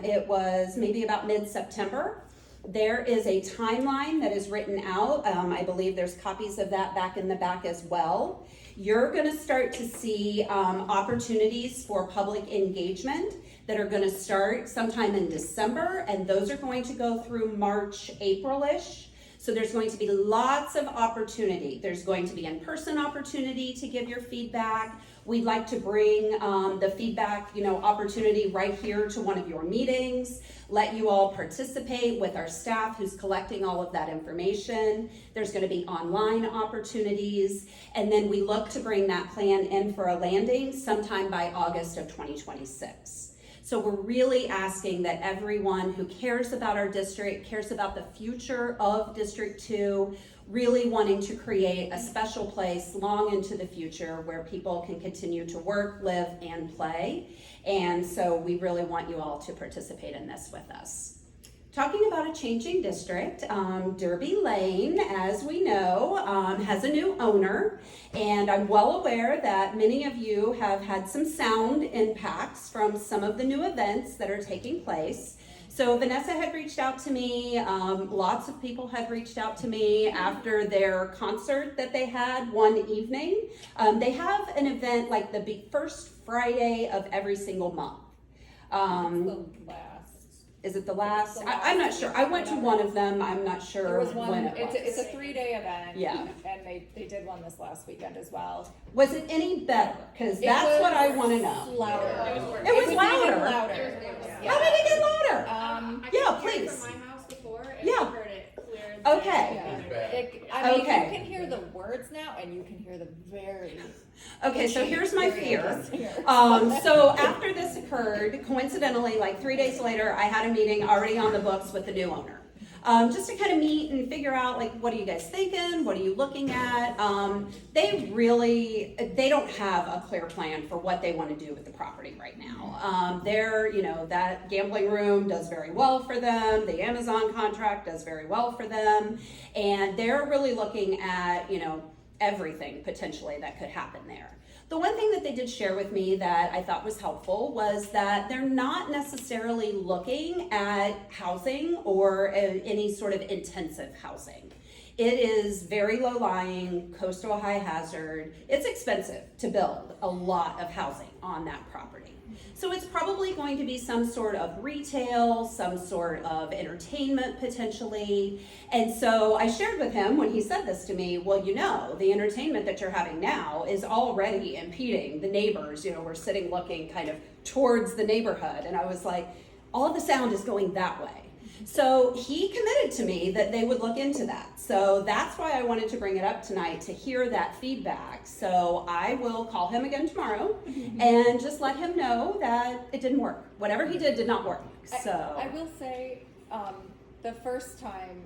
It was maybe about mid-September. There is a timeline that is written out. I believe there's copies of that back in the back as well. You're going to start to see opportunities for public engagement that are going to start sometime in December, and those are going to go through March, April-ish. So there's going to be lots of opportunity. There's going to be in-person opportunity to give your feedback. We'd like to bring the feedback, opportunity right here to one of your meetings, let you all participate with our staff who's collecting all of that information. There's going to be online opportunities, and then we look to bring that plan in for a landing sometime by August of 2026. So we're really asking that everyone who cares about our district, cares about the future of District 2, really wanting to create a special place long into the future where people can continue to work, live, and play. And so we really want you all to participate in this with us. Talking about a changing district, Derby Lane, as we know, has a new owner, and I'm well aware that many of you have had some sound impacts from some of the new events that are taking place. So Vanessa had reached out to me, lots of people had reached out to me after their concert that they had one evening. They have an event like the first Friday of every single month. Is it the last? I'm not sure. I went to one of them. I'm not sure There was when one, it was. it's a 3-day event. Yeah. And they did one this last weekend as well. Was it any better? Because It that's was what I want to know. Louder. It was even louder. louder. How did it get louder? I Yeah, could hear it please. from my house before, and Yeah. I heard it clear. Okay. Okay. You can hear the words now, and you can hear the very. Okay, so here's my fear. Here. So after this occurred, coincidentally, like 3 days later, I had a meeting already on the books with the new owner. Just to kind of meet and figure out, like, what are you guys thinking? What are you looking at? They don't have a clear plan for what they want to do with the property right now. That gambling room does very well for them. The Amazon contract does very well for them. And they're really looking at, everything potentially that could happen there. The one thing that they did share with me that I thought was helpful was that they're not necessarily looking at housing or any sort of intensive housing. It is very low-lying, coastal high hazard. It's expensive to build a lot of housing on that property. So it's probably going to be some sort of retail, some sort of entertainment potentially. And so I shared with him when he said this to me, well, the entertainment that you're having now is already impeding the neighbors. We're sitting looking kind of towards the neighborhood. And I was like, all of the sound is going that way. So he committed to me that they would look into that. So that's why I wanted to bring it up tonight, to hear that feedback. So I will call him again tomorrow and just let him know that it didn't work. Whatever he did not work. So I will say, the first time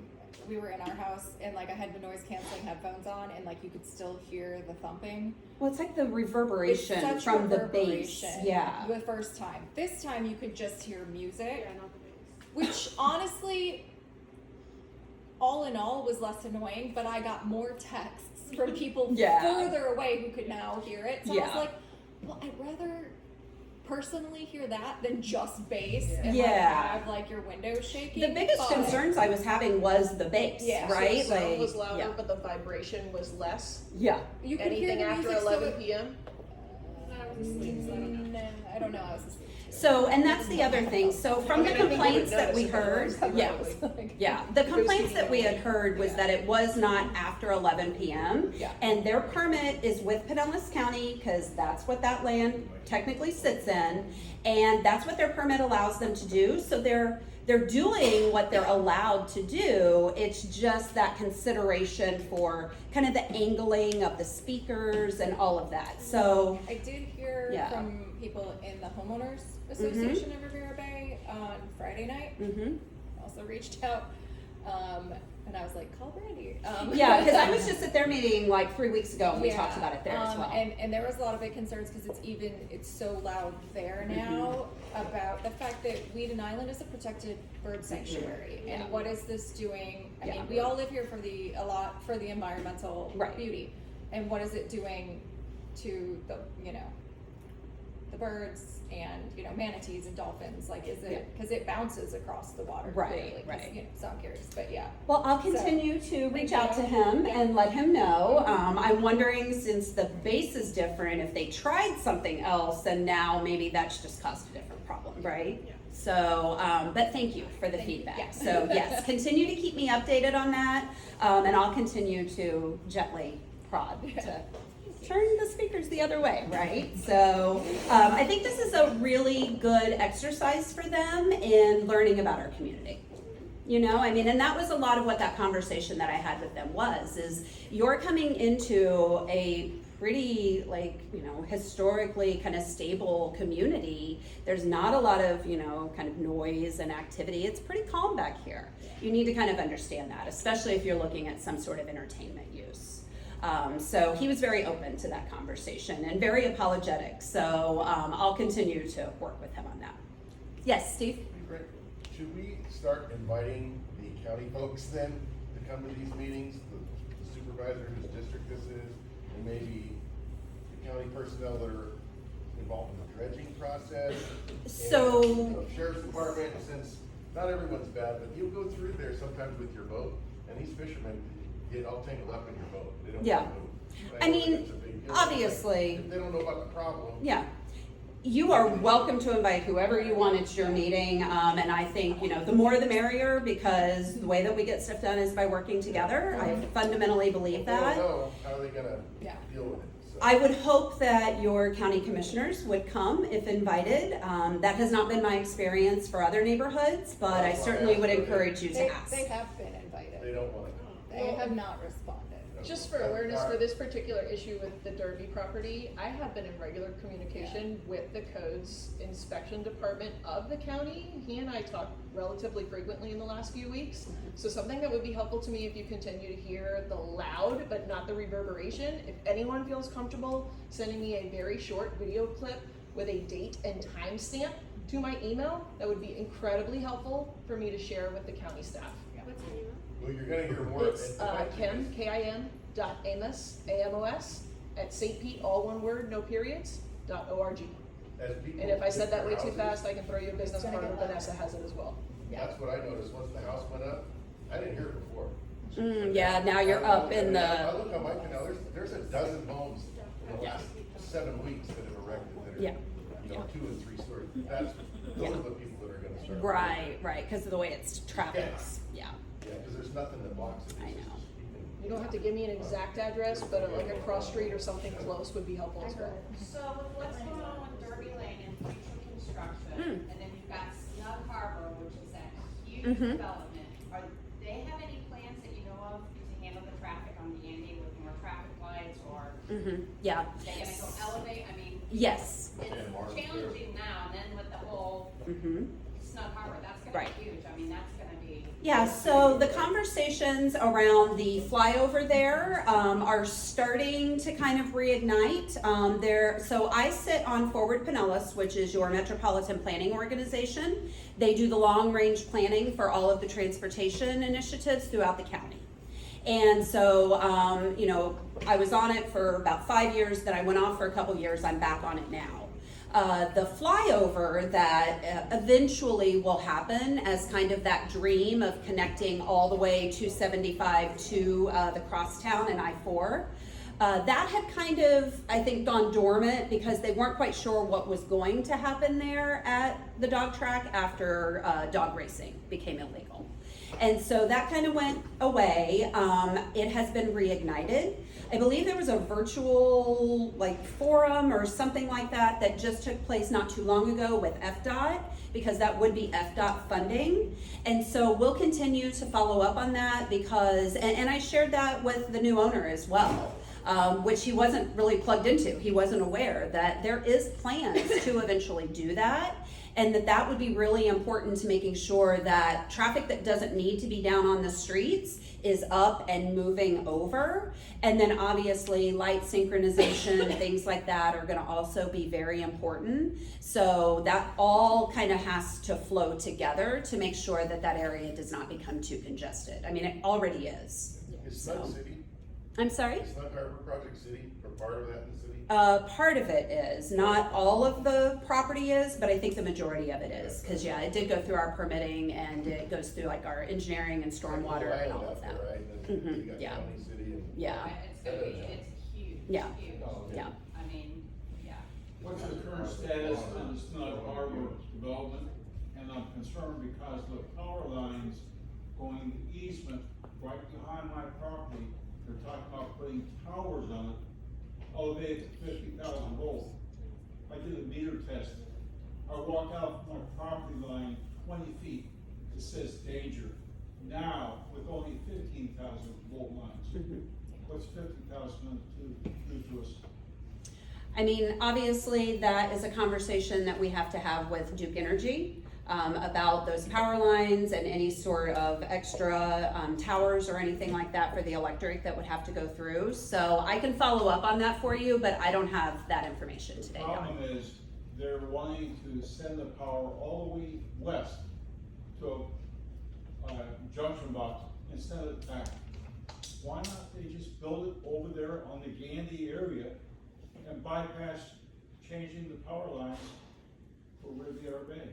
we were in our house and I had the noise canceling headphones on and you could still hear the thumping. Well, it's like the reverberation It's such from the bass. reverberation. Yeah. The first time. This time you could just hear music. Yeah, not the bass. Which honestly, all in all, was less annoying, but I got more texts from people further away who could now hear it. So I was like, well, I'd rather personally hear that than just bass and have your windows shaking. The biggest concerns I was having was the bass, right? So the sound was louder, but the vibration was less. Yeah. You could hear Anything the after music, 11 p.m.? I was asleep, so I don't know. I don't know. I was asleep. So, and that's the other thing. So from the complaints that we heard, the complaints that we had heard was that it was not after 11 p.m. Yeah. And their permit is with Pinellas County because that's what that land technically sits in. And that's what their permit allows them to do. So they're doing what they're allowed to do. It's just that consideration for kind of the angling of the speakers and all of that. So I did hear from people in the homeowners association of Riviera Bay on Friday night. Also reached out. And I was like, call Brandi. Yeah, because I was just at their meeting like 3 weeks ago and we Yeah, talked about it there as well. And there was a lot of big concerns because it's so loud there now about the fact that Weeden Island is a protected bird sanctuary. And Yeah. what is this doing? I Yeah. mean, we all live here for the environmental Right. beauty. And what is it doing to the, the birds and, manatees and dolphins? Like, is it, because it bounces across the water. Right, clearly, 'cause, right. So I'm curious, but yeah. Well, I'll continue to reach out to him and let him know. I'm wondering, since the base is different, if they tried something else and now maybe that's just caused a different problem, right? Yeah. So, but thank you for the feedback. Yeah. So yes, continue to keep me updated on that, and I'll continue to gently prod to turn the speakers the other way, right? So I think this is a really good exercise for them in learning about our community. And that was a lot of what that conversation that I had with them is you're coming into a pretty historically kind of stable community. There's not a lot of, kind of noise and activity. It's pretty calm back here. You need to kind of understand that, especially if you're looking at some sort of entertainment use. So he was very open to that conversation and very apologetic. So I'll continue to work with him on that. Yes, Steve? Should we start inviting the county folks then to come to these meetings, the supervisor whose district this is, and maybe the county personnel that are involved in the dredging process? So- And, Sheriff's Department, since not everyone's bad, but you'll go through there sometimes with your boat, and these fishermen get all tangled up in your boat. They don't Yeah. want to move. I mean, It's a big deal. obviously- If they don't know about the problem. Yeah. You are welcome to invite whoever you want at your meeting, and I think, the more the merrier, because the way that we get stuff done is by working together. I fundamentally believe If they don't that. know, how are they gonna Yeah. deal with it? So- I would hope that your county commissioners would come if invited. That has not been my experience for other neighborhoods, but I certainly would encourage you to They ask. have been They invited. don't wanna come. They have not responded. Just for awareness for this particular issue with the Derby property, I have been in regular communication with the codes inspection department of the county. He and I talk relatively frequently in the last few weeks. So something that would be helpful to me if you continue to hear the loud but not the reverberation, if anyone feels comfortable sending me a very short video clip with a date and timestamp to my email, that would be incredibly helpful for me to share with the county staff. What's your email? Well, you're gonna hear more. It's Kim, Kim, .amos, A-M-O-S, at St. Pete, all one word, no periods, .org. As people And if I said get that way their too houses, fast, I can throw you a business card, but Vanessa has it as well. That's what I noticed, once the house went up, I didn't hear it before. Yeah, now you're up in I the, look on my canal, there's a dozen homes in the last 7 weeks that have erected that are, Yeah. 2 and 3 stories. Those are the people that are gonna start. right, because of the way it's traffic. Yeah. Yeah, because there's nothing that blocks it. I It's know. just- You don't have to give me an exact address, but like a cross street or something close would be helpful as well. So with what's going on with Derby Lane and future construction, and then you've got Snug Harbor, which is that huge development, are they have any plans that you know of to handle the traffic on the Andy with more traffic lights, or Yeah. they gonna go elevate? I mean, Yes. it's challenging now, and then with the whole Snug Harbor, that's gonna Right. be huge. I mean, that's gonna be. Yeah, so the conversations around the flyover there are starting to kind of reignite. So I sit on Forward Pinellas, which is your metropolitan planning organization. They do the long-range planning for all of the transportation initiatives throughout the county. And so, I was on it for about 5 years, then I went off for a couple years, I'm back on it now. The flyover that eventually will happen as kind of that dream of connecting all the way to 75 to the crosstown and I-4, that had kind of, I think, gone dormant because they weren't quite sure what was going to happen there at the dog track after dog racing became illegal. And so that kind of went away. It has been reignited. I believe there was a virtual forum or something like that that just took place not too long ago with FDOT, because that would be FDOT funding. And so we'll continue to follow up on that because, and I shared that with the new owner as well, which he wasn't really plugged into. He wasn't aware that there is plans to eventually do that. and that would be really important to making sure that traffic that doesn't need to be down on the streets is up and moving over. And then obviously light synchronization, things like that are gonna also be very important. So that all kind of has to flow together to make sure that that area does not become too congested. I mean, it already is. Is So- Snug City, I'm sorry? is Snug Harbor Project City, or part of that in the city? Part of it is, not all of the property is, but I think the majority of it is. Cause yeah, it did go through our permitting and it goes through like our engineering and stormwater and all of that. Right, and then Mhm, you got yeah. county, city, and. Yeah, It's gonna be, it's huge, Yeah. huge. yeah. I mean, yeah. What's the current status on the Snug Harbor development? And I'm concerned because the power lines going easement right behind my property, they're talking about putting towers on it, elevated to 50,000 volts. I did a meter test. I walked out from my property line 20 feet, it says danger. Now, with only 15,000 volt lines, what's 50,000 do to us? I mean, obviously, that is a conversation that we have to have with Duke Energy about those power lines and any sort of extra towers or anything like that for the electric that would have to go through. So I can follow up on that for you, but I don't have that information today, The Don. problem is, they're wanting to send the power all the way west to a junction box instead of back. Why not they just build it over there on the Gandy area and bypass changing the power lines for Riviera Bay?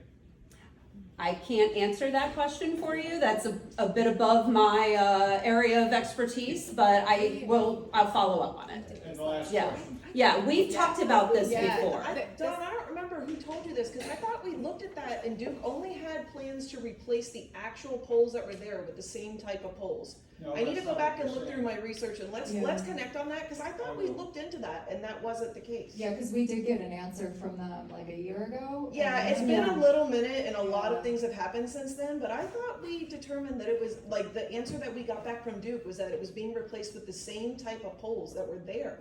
I can't answer that question for you. That's a bit above my area of expertise, but I'll follow up on it. And the last Yeah. question. Yeah, we've talked about this before. Don, I don't remember who told you this, because I thought we looked at that and Duke only had plans to replace the actual poles that were there with the same type of poles. No, I need to that's go not back what and look they're through saying. my research and let's Yeah. connect on that, because I thought we looked into that and that wasn't the case. Yeah, cause we did get an answer from them like a year ago. Yeah, and it's then- been a little minute and a lot of things have happened since then, but I thought we determined that it was, like, the answer that we got back from Duke was that it was being replaced with the same type of poles that were there.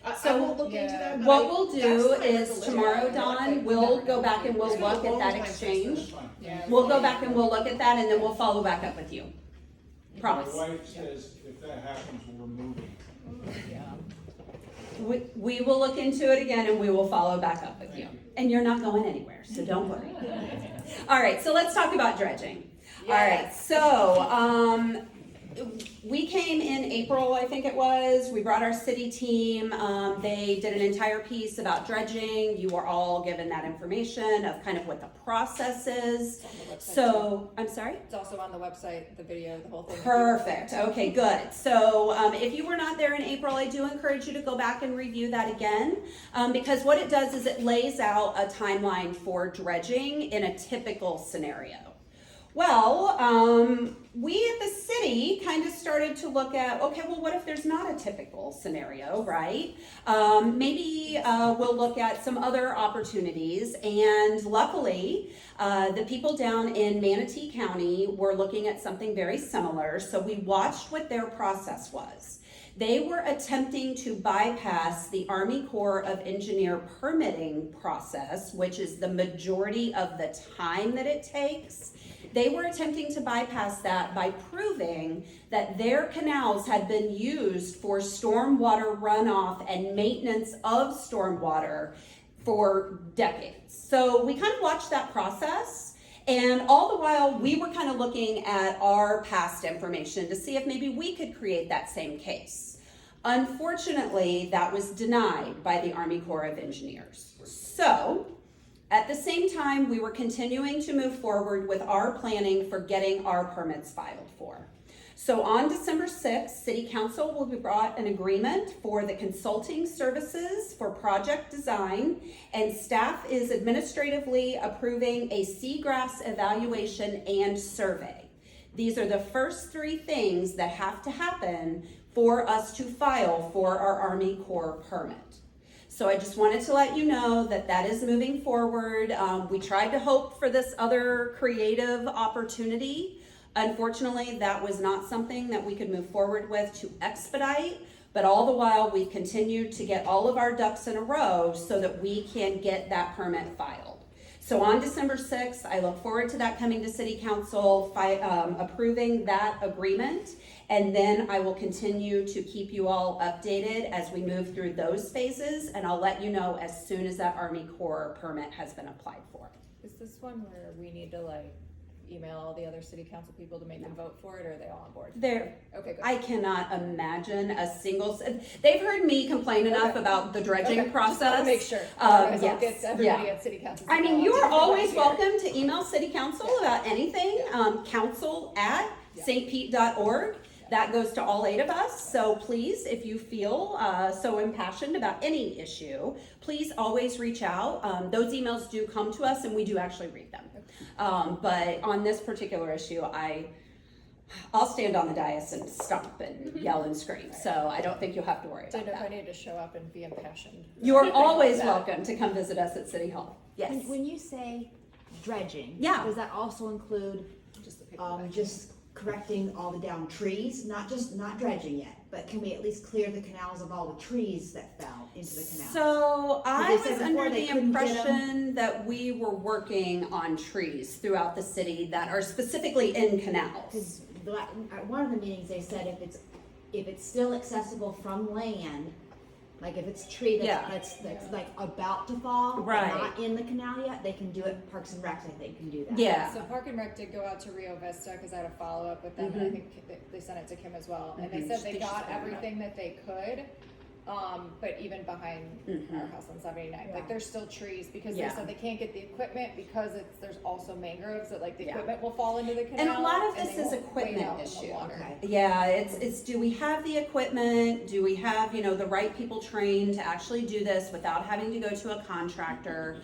I So, will look into that, but What I- we'll that's do my is recollection. tomorrow, Okay. Dawn, we'll go back and we'll It's been a look at long that time since exchange. That's fine. Yeah. We'll go back and we'll look at that and then we'll follow back up with you. Promise. My wife says if that happens, we're moving. We will look into it again and we will follow back up with you. Thank you. And you're not going anywhere, so don't worry. All right, so let's talk about dredging. All right, so, we came in April, I think it was. We brought our city team. They did an entire piece about dredging. You were all given that information of kind of what the process is. So, I'm sorry? It's also on the website, the video, the whole thing. Perfect. Okay, good. So if you were not there in April, I do encourage you to go back and review that again, because what it does is it lays out a timeline for dredging in a typical scenario. Well, we at the city kind of started to look at, okay, well, what if there's not a typical scenario, right? Maybe we'll look at some other opportunities, and luckily, the people down in Manatee County were looking at something very similar, so we watched what their process was. They were attempting to bypass the Army Corps of Engineer permitting process, which is the majority of the time that it takes. They were attempting to bypass that by proving that their canals had been used for stormwater runoff and maintenance of stormwater for decades. So we kind of watched that process, and all the while we were kind of looking at our past information to see if maybe we could create that same case. Unfortunately, that was denied by the Army Corps of Engineers. So, at the same time, we were continuing to move forward with our planning for getting our permits filed for. So on December 6th, City Council will be brought an agreement for the consulting services for project design, and staff is administratively approving a seagrass evaluation and survey. These are the first three things that have to happen for us to file for our Army Corps permit. So I just wanted to let you know that that is moving forward. We tried to hope for this other creative opportunity. Unfortunately, that was not something that we could move forward with to expedite, but all the while we continued to get all of our ducks in a row so that we can get that permit filed. So on December 6th, I look forward to that coming to City Council, approving that agreement. And then I will continue to keep you all updated as we move through those phases. And I'll let you know as soon as that Army Corps permit has been applied for. Is this one where we need to like email all the other city council people to make them vote for it, or are they all on board? There, Okay, good. I cannot imagine a single, they've heard me complain enough about the dredging process. Just wanna make sure. Otherwise I'll yes, get everybody yeah. at city council. I mean, to you are volunteer always right welcome to email City Council about anything, council@stpete.org. That goes to all 8 of us, so please, if you feel so impassioned about any issue, please always reach out. Those emails do come to us and we do actually read them. But on this particular issue, I'll stand on the dais and stomp and yell and scream, so I don't think you'll have to worry about Didn't know if I that. need to show up and be impassioned. You're always welcome to come visit us at City Hall. Yes. When you say dredging, Yeah. does that also include Just the paper. just correcting all the down trees, not dredging yet, but can we at least clear the canals of all the trees that fell into the canal? So I They said was before under they the couldn't get 'em. impression that we were working on trees throughout the city that are specifically in canals. Because at one of the meetings, they said if it's still accessible from land, like if it's a tree Yeah. that's like about to fall, but Right. not in the canal yet, they can do it. Parks and Recs, I think, can do that. Yeah. So Park and Rec did go out to Rio Vista because I had a follow up with them, and I think they sent it to Kim as well. And they Mhm. said they She's got following up. everything that they could, but even behind Mhm. our house on 79, Yeah. like there's still trees because Yeah. they said they can't get the equipment because there's also mangroves that like the Yeah. equipment will fall into the canal. And a lot of and this they is won't equipment wade out in the issue. water. Okay. Yeah, it's do we have the equipment? Do we have, the right people trained to actually do this without having to go to a contractor?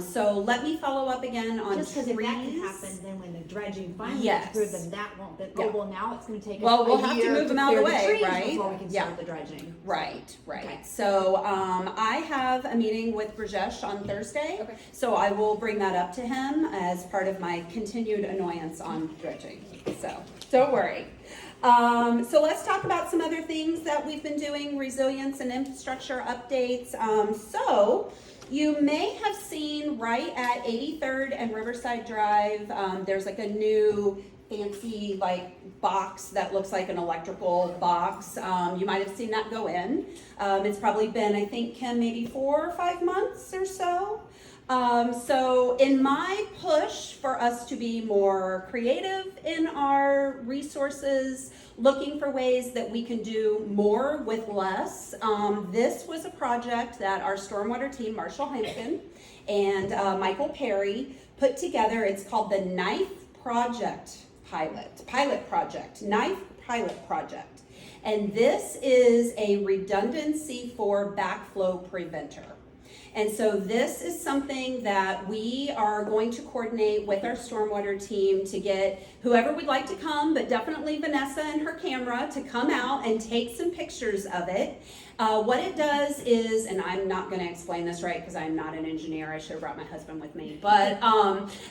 So let me follow up again on Just because if that can trees. happen, then when the dredging finally Yes. gets through, then that won't. Then Yeah. now it's going to take us Well, we'll a have to year move them out of clear the way, trees right? Before we can Yeah. start the dredging. Right. Okay. So I have a meeting with Brajesh on Thursday. Okay. So I will bring that up to him as part of my continued annoyance on dredging. So don't worry. So let's talk about some other things that we've been doing, resilience and infrastructure updates. So you may have seen right at 83rd and Riverside Drive, there's like a new fancy box that looks like an electrical box. You might have seen that go in. It's probably been, I think, Kim, maybe 4 or 5 months or so. So in my push for us to be more creative in our resources, looking for ways that we can do more with less, this was a project that our stormwater team, Marshall Hampton and Michael Perry, put together. It's called the Knife Pilot Project. And this is a redundancy for backflow preventer. And so this is something that we are going to coordinate with our stormwater team to get whoever would like to come, but definitely Vanessa and her camera, to come out and take some pictures of it. What it does is, and I'm not going to explain this right because I'm not an engineer, I should have brought my husband with me, but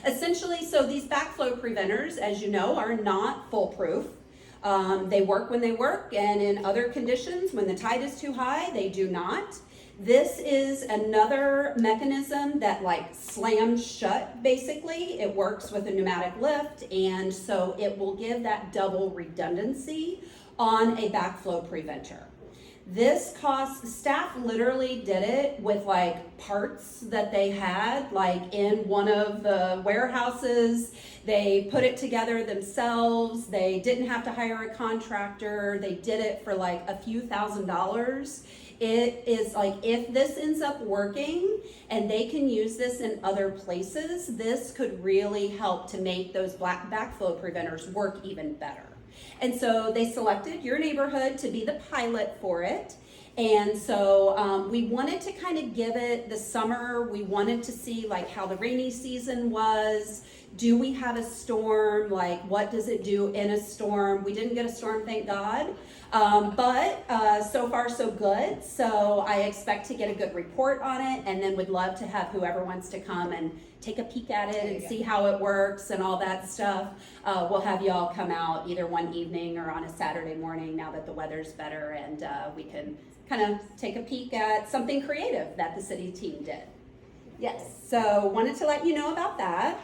essentially, so these backflow preventers, as you know, are not foolproof. They work when they work, and in other conditions, when the tide is too high, they do not. This is another mechanism that slams shut, basically. It works with a pneumatic lift, and so it will give that double redundancy on a backflow preventer. This staff literally did it with parts that they had in one of the warehouses. They put it together themselves. They didn't have to hire a contractor. They did it for a few $1,000s. It is if this ends up working and they can use this in other places, this could really help to make those backflow preventers work even better. And so they selected your neighborhood to be the pilot for it. And so we wanted to kind of give it the summer. We wanted to see how the rainy season was. Do we have a storm? What does it do in a storm? We didn't get a storm, thank God. But so far so good. So I expect to get a good report on it, and then would love to have whoever wants to come and take a peek at it and see how it works and all that stuff. We'll have you all come out either one evening or on a Saturday morning now that the weather's better, and we can kind of take a peek at something creative that the city team did. Yes, so wanted to let you know about that.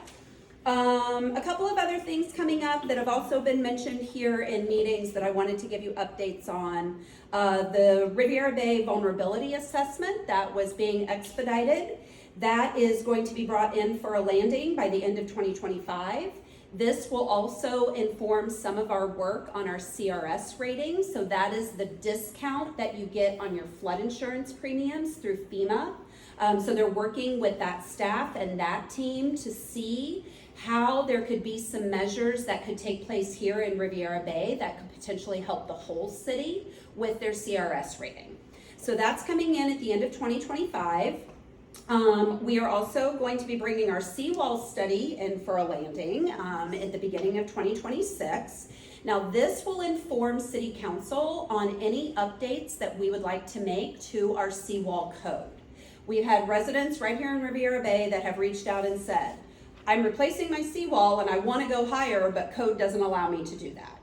A couple of other things coming up that have also been mentioned here in meetings that I wanted to give you updates on. The Riviera Bay vulnerability assessment that was being expedited, that is going to be brought in for a landing by the end of 2025. This will also inform some of our work on our CRS rating. So that is the discount that you get on your flood insurance premiums through FEMA. So they're working with that staff and that team to see how there could be some measures that could take place here in Riviera Bay that could potentially help the whole city with their CRS rating. So that's coming in at the end of 2025. We are also going to be bringing our seawall study in for a landing at the beginning of 2026. Now this will inform City Council on any updates that we would like to make to our seawall code. We've had residents right here in Riviera Bay that have reached out and said, I'm replacing my seawall and I want to go higher, but code doesn't allow me to do that.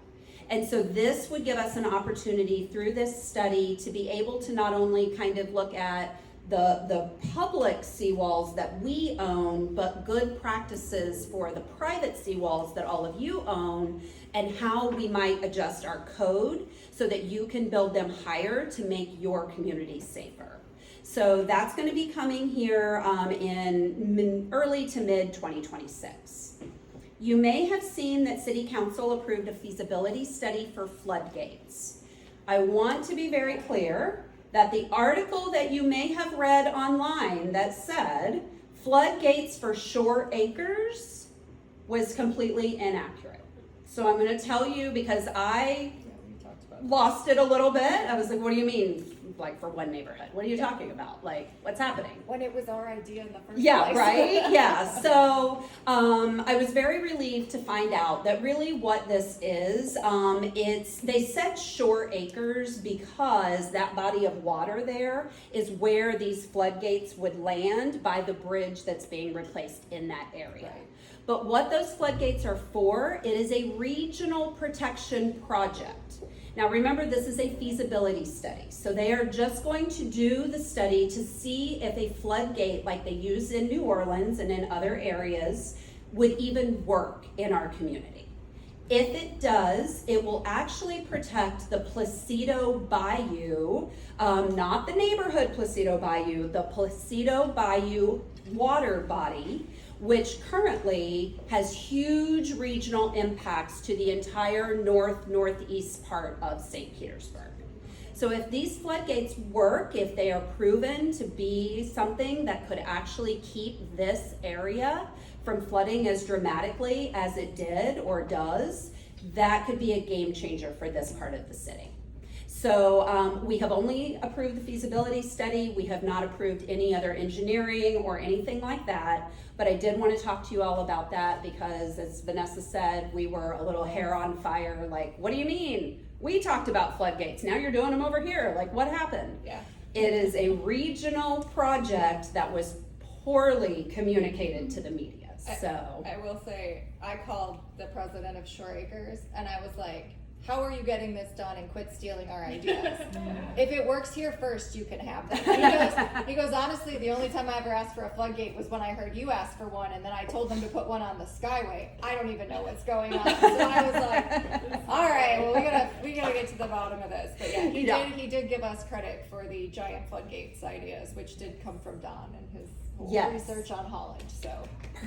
And so this would give us an opportunity through this study to be able to not only kind of look at the public seawalls that we own, but good practices for the private seawalls that all of you own, and how we might adjust our code so that you can build them higher to make your community safer. So that's going to be coming here in early to mid 2026. You may have seen that City Council approved a feasibility study for floodgates. I want to be very clear that the article that you may have read online that said floodgates for shore acres was completely inaccurate. So I'm going to tell you because I lost it a little bit. I was like, what do you mean? Like for one neighborhood, what are you talking about? Like, what's happening? When it was our idea in the first Yeah, place. right? Yeah. So I was very relieved to find out that really what this is, they said shore acres because that body of water there is where these floodgates would land by the bridge that's being replaced in that area. Right. But what those floodgates are for, it is a regional protection project. Now remember, this is a feasibility study. So they are just going to do the study to see if a floodgate like they use in New Orleans and in other areas would even work in our community. If it does, it will actually protect the Placido Bayou, not the neighborhood Placido Bayou, the Placido Bayou water body, which currently has huge regional impacts to the entire northeast part of St. Petersburg. So if these floodgates work, if they are proven to be something that could actually keep this area from flooding as dramatically as it did or does, that could be a game changer for this part of the city. So we have only approved the feasibility study. We have not approved any other engineering or anything like that. But I did want to talk to you all about that because, as Vanessa said, we were a little hair on fire. Like, what do you mean? We talked about floodgates. Now you're doing them over here. Like, what happened? Yeah. It is a regional project that was poorly communicated to the media. So I will say, I called the president of Shore Acres and I was like, how are you getting this done and quit stealing our ideas? If it works here first, you can have that. He goes, honestly, the only time I ever asked for a floodgate was when I heard you ask for one, and then I told them to put one on the Skyway. I don't even know what's going on. So I was like, all right, well, we gotta get to the bottom of this. But yeah, he did give us credit for the giant floodgates ideas, which did come from Don and his whole research on Holland. So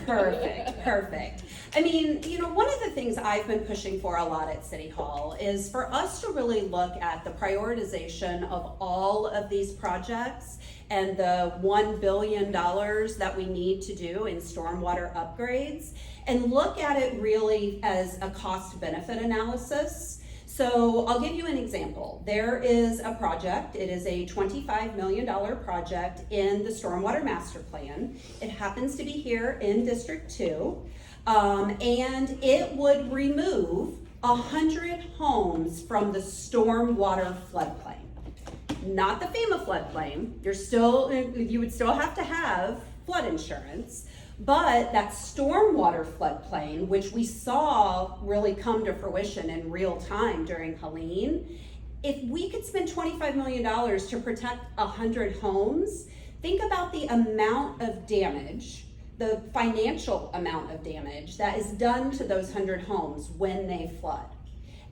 Perfect. I mean, one of the things I've been pushing for a lot at City Hall is for us to really look at the prioritization of all of these projects and the $1 billion that we need to do in stormwater upgrades and look at it really as a cost-benefit analysis. So I'll give you an example. There is a project, it is a $25 million project in the Stormwater Master Plan. It happens to be here in District 2, and it would remove 100 homes from the stormwater floodplain. Not the FEMA floodplain, you would still have to have flood insurance, but that stormwater floodplain, which we saw really come to fruition in real time during Helene, if we could spend $25 million to protect 100 homes, Think about the amount of damage, the financial amount of damage that is done to those 100 homes when they flood.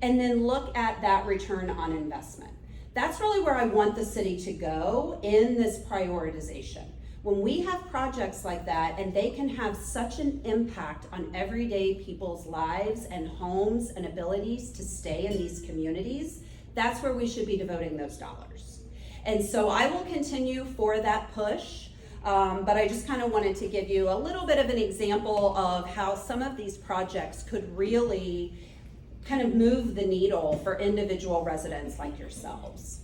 And then look at that return on investment. That's really where I want the city to go in this prioritization. When we have projects like that and they can have such an impact on everyday people's lives and homes and abilities to stay in these communities, that's where we should be devoting those dollars. And so I will continue for that push, but I just kind of wanted to give you a little bit of an example of how some of these projects could really kind of move the needle for individual residents like yourselves.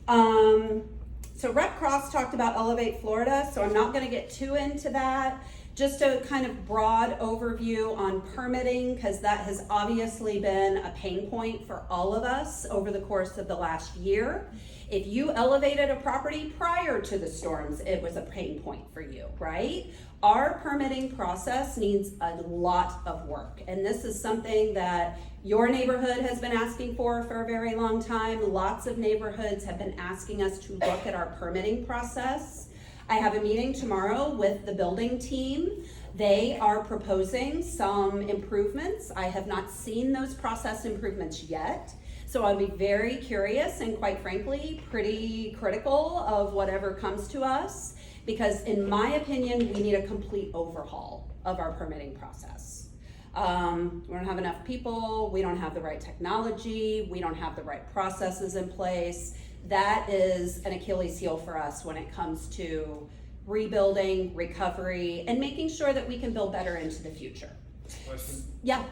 So Rep Cross talked about Elevate Florida, so I'm not going to get too into that. Just a kind of broad overview on permitting, because that has obviously been a pain point for all of us over the course of the last year. If you elevated a property prior to the storms, it was a pain point for you, right? Our permitting process needs a lot of work, and this is something that your neighborhood has been asking for a very long time. Lots of neighborhoods have been asking us to look at our permitting process. I have a meeting tomorrow with the building team. They are proposing some improvements. I have not seen those process improvements yet, so I'll be very curious and, quite frankly, pretty critical of whatever comes to us, because in my opinion, we need a complete overhaul of our permitting process. We don't have enough people, we don't have the right technology, we don't have the right processes in place. That is an Achilles heel for us when it comes to rebuilding, recovery, and making sure that we can build better into the future. Question? Yeah.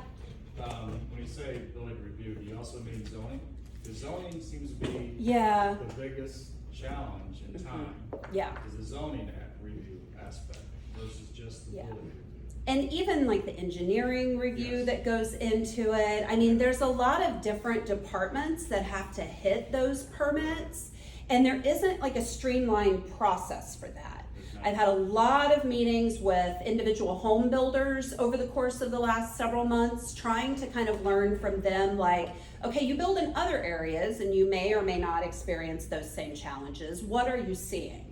When you say building review, do you also mean zoning? Because zoning seems to be Yeah. the biggest challenge in time. Yeah. Is the zoning review aspect versus just the Yeah. building review. And even like the engineering review Yes. that goes into it. I mean, there's a lot of different departments that have to hit those permits, and there isn't like a streamlined process for that. I've had a lot of meetings with individual home builders over the course of the last several months, trying to kind of learn from them, like, okay, you build in other areas and you may or may not experience those same challenges. What are you seeing?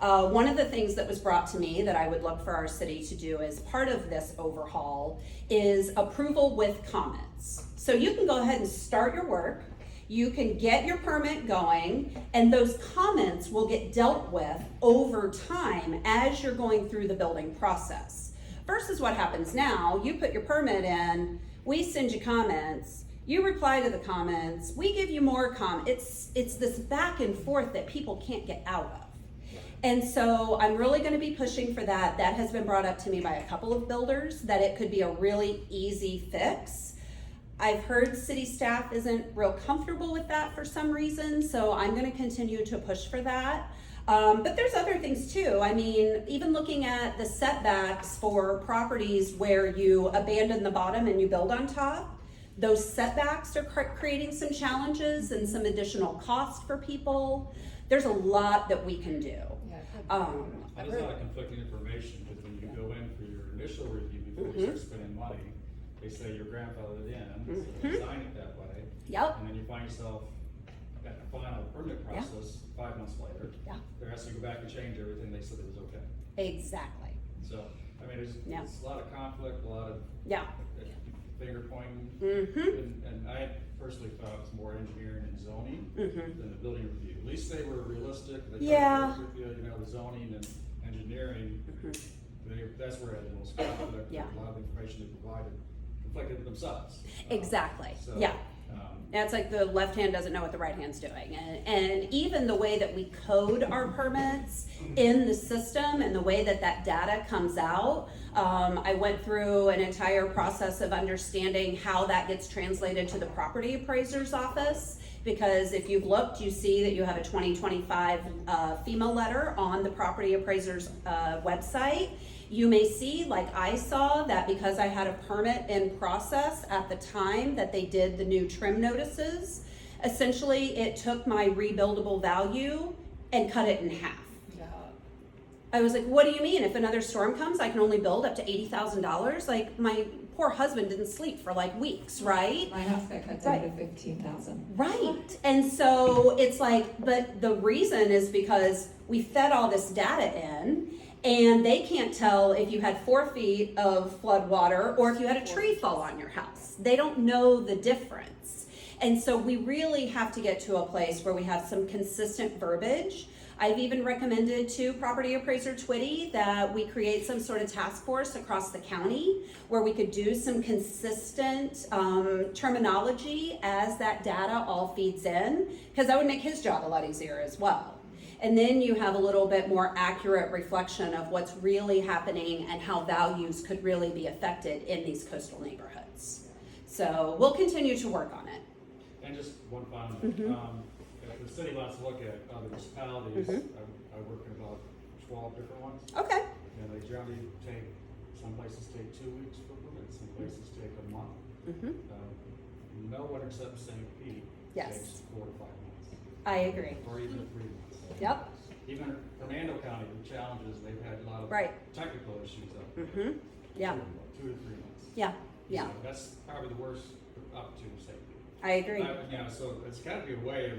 One of the things that was brought to me that I would look for our city to do as part of this overhaul is approval with comments. So you can go ahead and start your work, you can get your permit going, and those comments will get dealt with over time as you're going through the building process. Versus what happens now, you put your permit in, we send you comments, you reply to the comments, we give you more comments. It's this back and forth that people can't get out of. And so I'm really going to be pushing for that. That has been brought up to me by a couple of builders, that it could be a really easy fix. I've heard city staff isn't real comfortable with that for some reason, so I'm going to continue to push for that. But there's other things too. I mean, even looking at the setbacks for properties where you abandon the bottom and you build on top, those setbacks are creating some challenges and some additional cost for people. There's a lot that we can do. There's a lot of conflicting information, because when you go in for your initial review before you start spending money, they say you're grandfathered in, so design it that way. Yep. And then you find yourself at the final permit process 5 months later. Yeah. They're asking you to go back and change everything they said it was okay. Exactly. So, I mean, there's a lot of conflict, a lot of finger pointing. And I personally thought it was more engineering and zoning than the building review. At least they were realistic. They tried to work with you, you know, the zoning and engineering. That's where I had the most conflict. A lot of the information they provided conflicted with themselves. Exactly. So, It's like the left hand doesn't know what the right hand's doing. And even the way that we code our permits in the system and the way that that data comes out, I went through an entire process of understanding how that gets translated to the property appraiser's office. Because if you've looked, you see that you have a 2025 FEMA letter on the property appraiser's website. You may see, like I saw, that because I had a permit in process at the time that they did the new trim notices, essentially it took my rebuildable value and cut it in half. I was like, what do you mean? If another storm comes, I can only build up to $80,000? Like, my poor husband didn't sleep for like weeks, right? My house got cut down to 15,000. Right. And so it's like, but the reason is because we fed all this data in, and they can't tell if you had 4 feet of flood water or if you had a tree fall on your house. They don't know the difference. And so we really have to get to a place where we have some consistent verbiage. I've even recommended to property appraiser Twitty that we create some sort of task force across the county where we could do some consistent terminology as that data all feeds in, because that would make his job a lot easier as well. And then you have a little bit more accurate reflection of what's really happening and how values could really be affected in these coastal neighborhoods. So we'll continue to work on it. And just one final note. If the city wants to look at other municipalities, I work in about 12 different ones. Okay. And they generally some places take 2 weeks for permits, some places take a month. No one except St. Pete takes 4 to 5 months. I agree. Or even 3 months. Yep. Even Fernando County, the challenges, they've had a lot of technical issues up there. Yeah. 2 to 3 months. Yeah. Yeah. So that's probably the worst up to St. Pete. I agree. So it's got to be a way of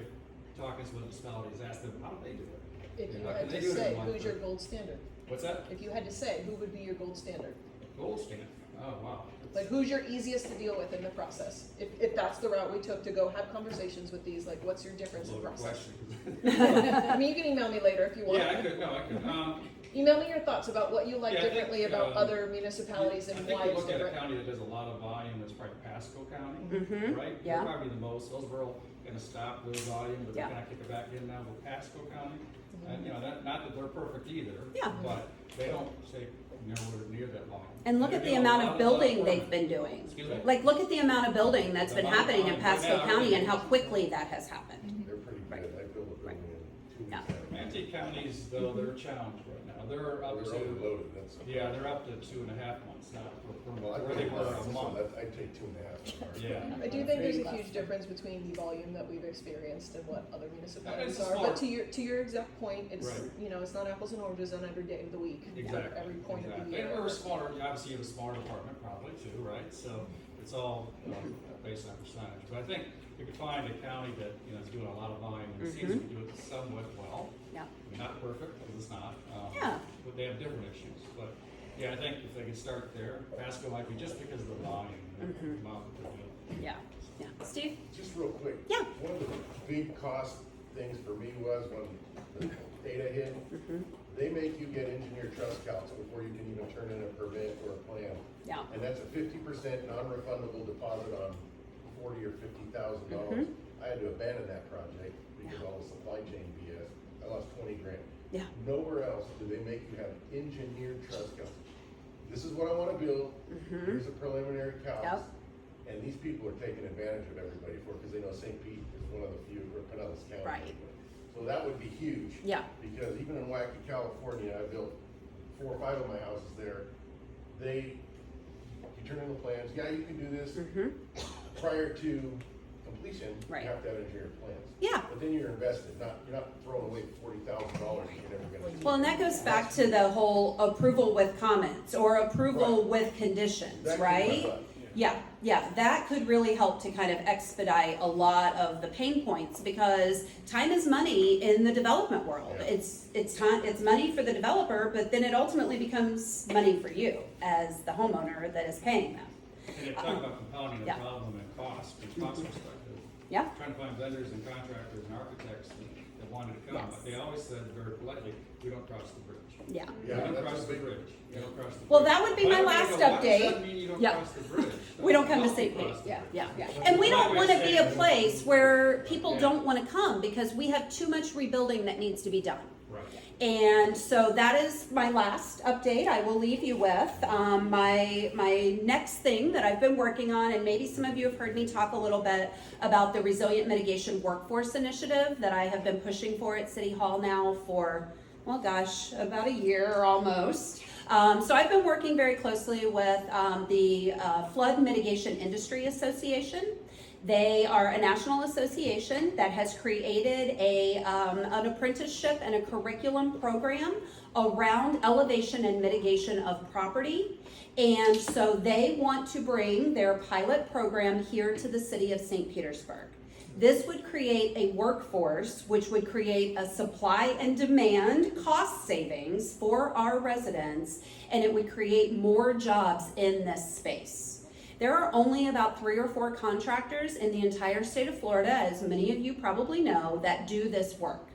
talking to municipalities, ask them how do they do it. If you had to say, who's your gold standard? What's that? If you had to say, who would be your gold standard? Gold standard. Oh wow. Like, who's your easiest to deal with in the process? If that's the route we took to go have conversations with these, like, what's your difference in process? I mean, you can email me later if you want. Yeah, I could. No, I could. Email me your thoughts about what you like differently about other municipalities and why it's look at a different. county that does a lot of volume. That's probably Pasco County, right? Yeah. They're probably the most. Hillsborough going to stop their volume, but they're going to kick it back in now with Pasco County. And not that they're perfect either. Yeah. But they don't take nowhere near that volume. And look at the amount of building they've been doing. Excuse me? Like, look at the amount of building that's been happening in Pasco County and how quickly that has happened. They're pretty good. I built a building in 2 weeks. Manatee counties, though, they're challenged right now. They're up They're to overloaded, that's. they're up to 2.5 months now Well, where they were a month. I'd take 2.5. Yeah. I do think there's a huge difference between the volume that we've experienced and what other municipalities It's are. But smart. to your exact point, it's Right. It's not apples and oranges on every day of the week. Exactly. Every point of the And year. we're smaller. Obviously, you have a smaller department, probably too, right? So it's all based on percentage. But I think we could find a county that is doing a lot of volume and seems to do it somewhat well. Yeah. Not perfect, because it's not. Yeah. But they have different issues. But yeah, I think if they could start there, Pasco might be just because of the volume. Amount that they're doing. Yeah. Yeah. Steve? Just real quick. Yeah. One of the big cost things for me was when the data hit, they make you get engineer trust counts before you can even turn in a permit or a plan. Yeah. And that's a 50% non-refundable deposit on $40,000 or $50,000. I had to abandon that project because of all the supply chain BS. I lost 20 grand. Yeah. Nowhere else do they make you have engineered trust counts. This is what I want to build. Here's a preliminary count. Yep. And these people are taking advantage of everybody for it because they know St. Pete is one of the few, or Pinellas County. Right. So that would be huge. Yeah. Because even in Waukee, California, I built 4 or 5 of my houses there. You turn in the plans, yeah, you can do this. Prior to completion, Right. you have to have engineered plans. Yeah. But then you're invested, you're not throwing away $40,000 you're never gonna use. Well, and that goes back to the whole approval with comments or approval with conditions, That could be right? fun. Yeah, that could really help to kind of expedite a lot of the pain points because time is money in the development world. Yeah. It's money for the developer, but then it ultimately becomes money for you as the homeowner that is paying them. And you talk about compounding the Yeah. problem and cost, from cost perspective. Yeah. Trying to find vendors and contractors and architects that wanted to come. Yes. They always said very politely, we don't cross the bridge. Yeah. We Yeah, don't that's cross a the big- bridge. You don't cross the bridge. Well, that would be my Why last does that update. mean you don't Yeah. cross the bridge? We don't come to Don't St. cross Pete. the Yeah. bridge. And we don't Why want to would be you a say- place where people Yeah. don't want to come because we have too much rebuilding that needs to be done. Right. And so that is my last update I will leave you with. My next thing that I've been working on, and maybe some of you have heard me talk a little bit about the Resilient Mitigation Workforce Initiative that I have been pushing for at City Hall now for, well gosh, about a year or almost. So I've been working very closely with the Flood Mitigation Industry Association. They are a national association that has created an apprenticeship and a curriculum program around elevation and mitigation of property. And so they want to bring their pilot program here to the city of St. Petersburg. This would create a workforce which would create a supply and demand cost savings for our residents, and it would create more jobs in this space. There are only about 3 or 4 contractors in the entire state of Florida, as many of you probably know, that do this work.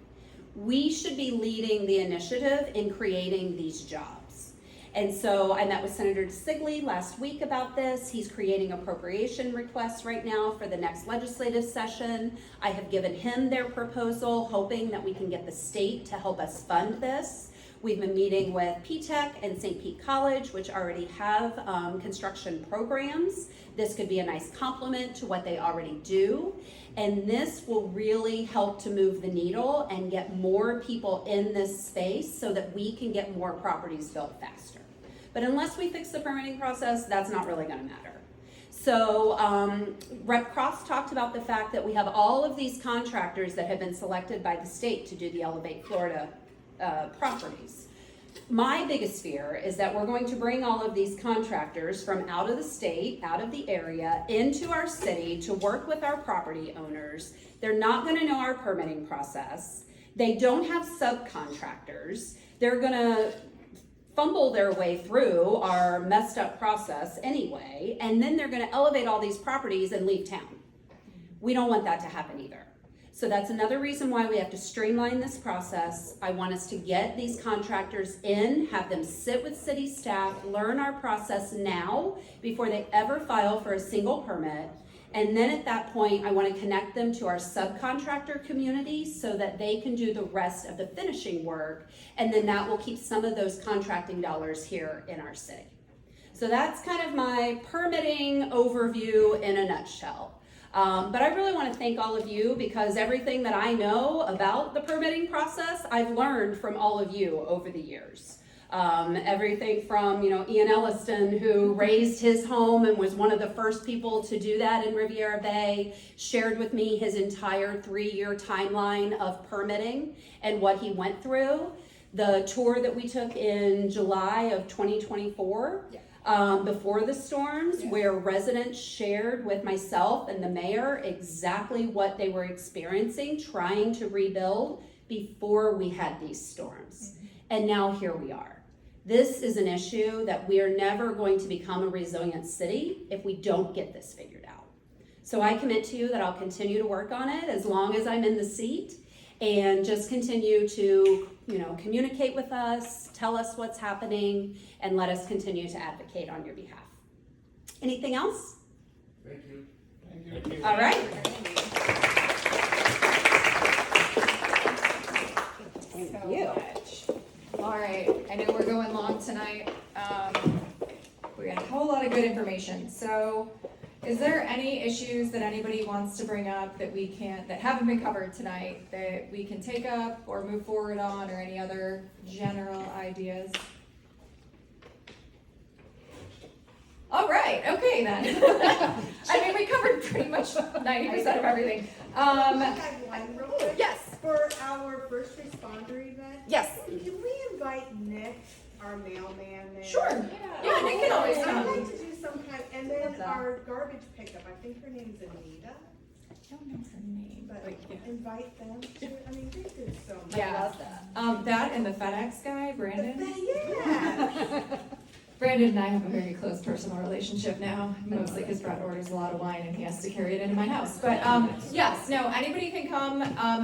We should be leading the initiative in creating these jobs. And so I met with Senator Sigley last week about this. He's creating appropriation requests right now for the next legislative session. I have given him their proposal, hoping that we can get the state to help us fund this. We've been meeting with P-TECH and St. Pete College, which already have construction programs. This could be a nice complement to what they already do. And this will really help to move the needle and get more people in this space so that we can get more properties built faster. But unless we fix the permitting process, that's not really gonna matter. So Rep. Cross talked about the fact that we have all of these contractors that have been selected by the state to do the Elevate Florida properties. My biggest fear is that we're going to bring all of these contractors from out of the state, out of the area, into our city to work with our property owners. They're not gonna know our permitting process. They don't have subcontractors. They're gonna fumble their way through our messed up process anyway, and then they're gonna elevate all these properties and leave town. We don't want that to happen either. So that's another reason why we have to streamline this process. I want us to get these contractors in, have them sit with city staff, learn our process now before they ever file for a single permit. And then at that point, I want to connect them to our subcontractor community so that they can do the rest of the finishing work. And then that will keep some of those contracting dollars here in our city. So that's kind of my permitting overview in a nutshell. But I really want to thank all of you because everything that I know about the permitting process, I've learned from all of you over the years. Everything from, Ian Elliston, who raised his home and was one of the first people to do that in Riviera Bay, shared with me his entire 3-year timeline of permitting and what he went through. The tour that we took in July of 2024, before the storms, where residents shared with myself and the mayor exactly what they were experiencing, trying to rebuild before we had these storms. And now here we are. This is an issue that we are never going to become a resilient city if we don't get this figured out. So I commit to you that I'll continue to work on it as long as I'm in the seat and just continue to, communicate with us, tell us what's happening, and let us continue to advocate on your behalf. Anything else? Thank you. Thank you. All right. So much. All right, I know we're going long tonight. We got a whole lot of good information. So is there any issues that anybody wants to bring up that that haven't been covered tonight that we can take up or move forward on, or any other general ideas? All right, okay then. We covered pretty much 90% of everything. Yes. For our first responder event? Yes. Can we invite Nick, our mailman there? Sure. Yeah, Nick can always I'd come. like to do some kind, and then our garbage pickup, I think her name's Anita, I don't know her name, but but yeah. invite them to, they do so much. Yeah. I love that. That and the FedEx guy, Brandon. Yeah. Brandon and I have a very close personal relationship now, mostly because Brett orders a lot of wine and he has to carry it into my house. But yes, no, anybody can come.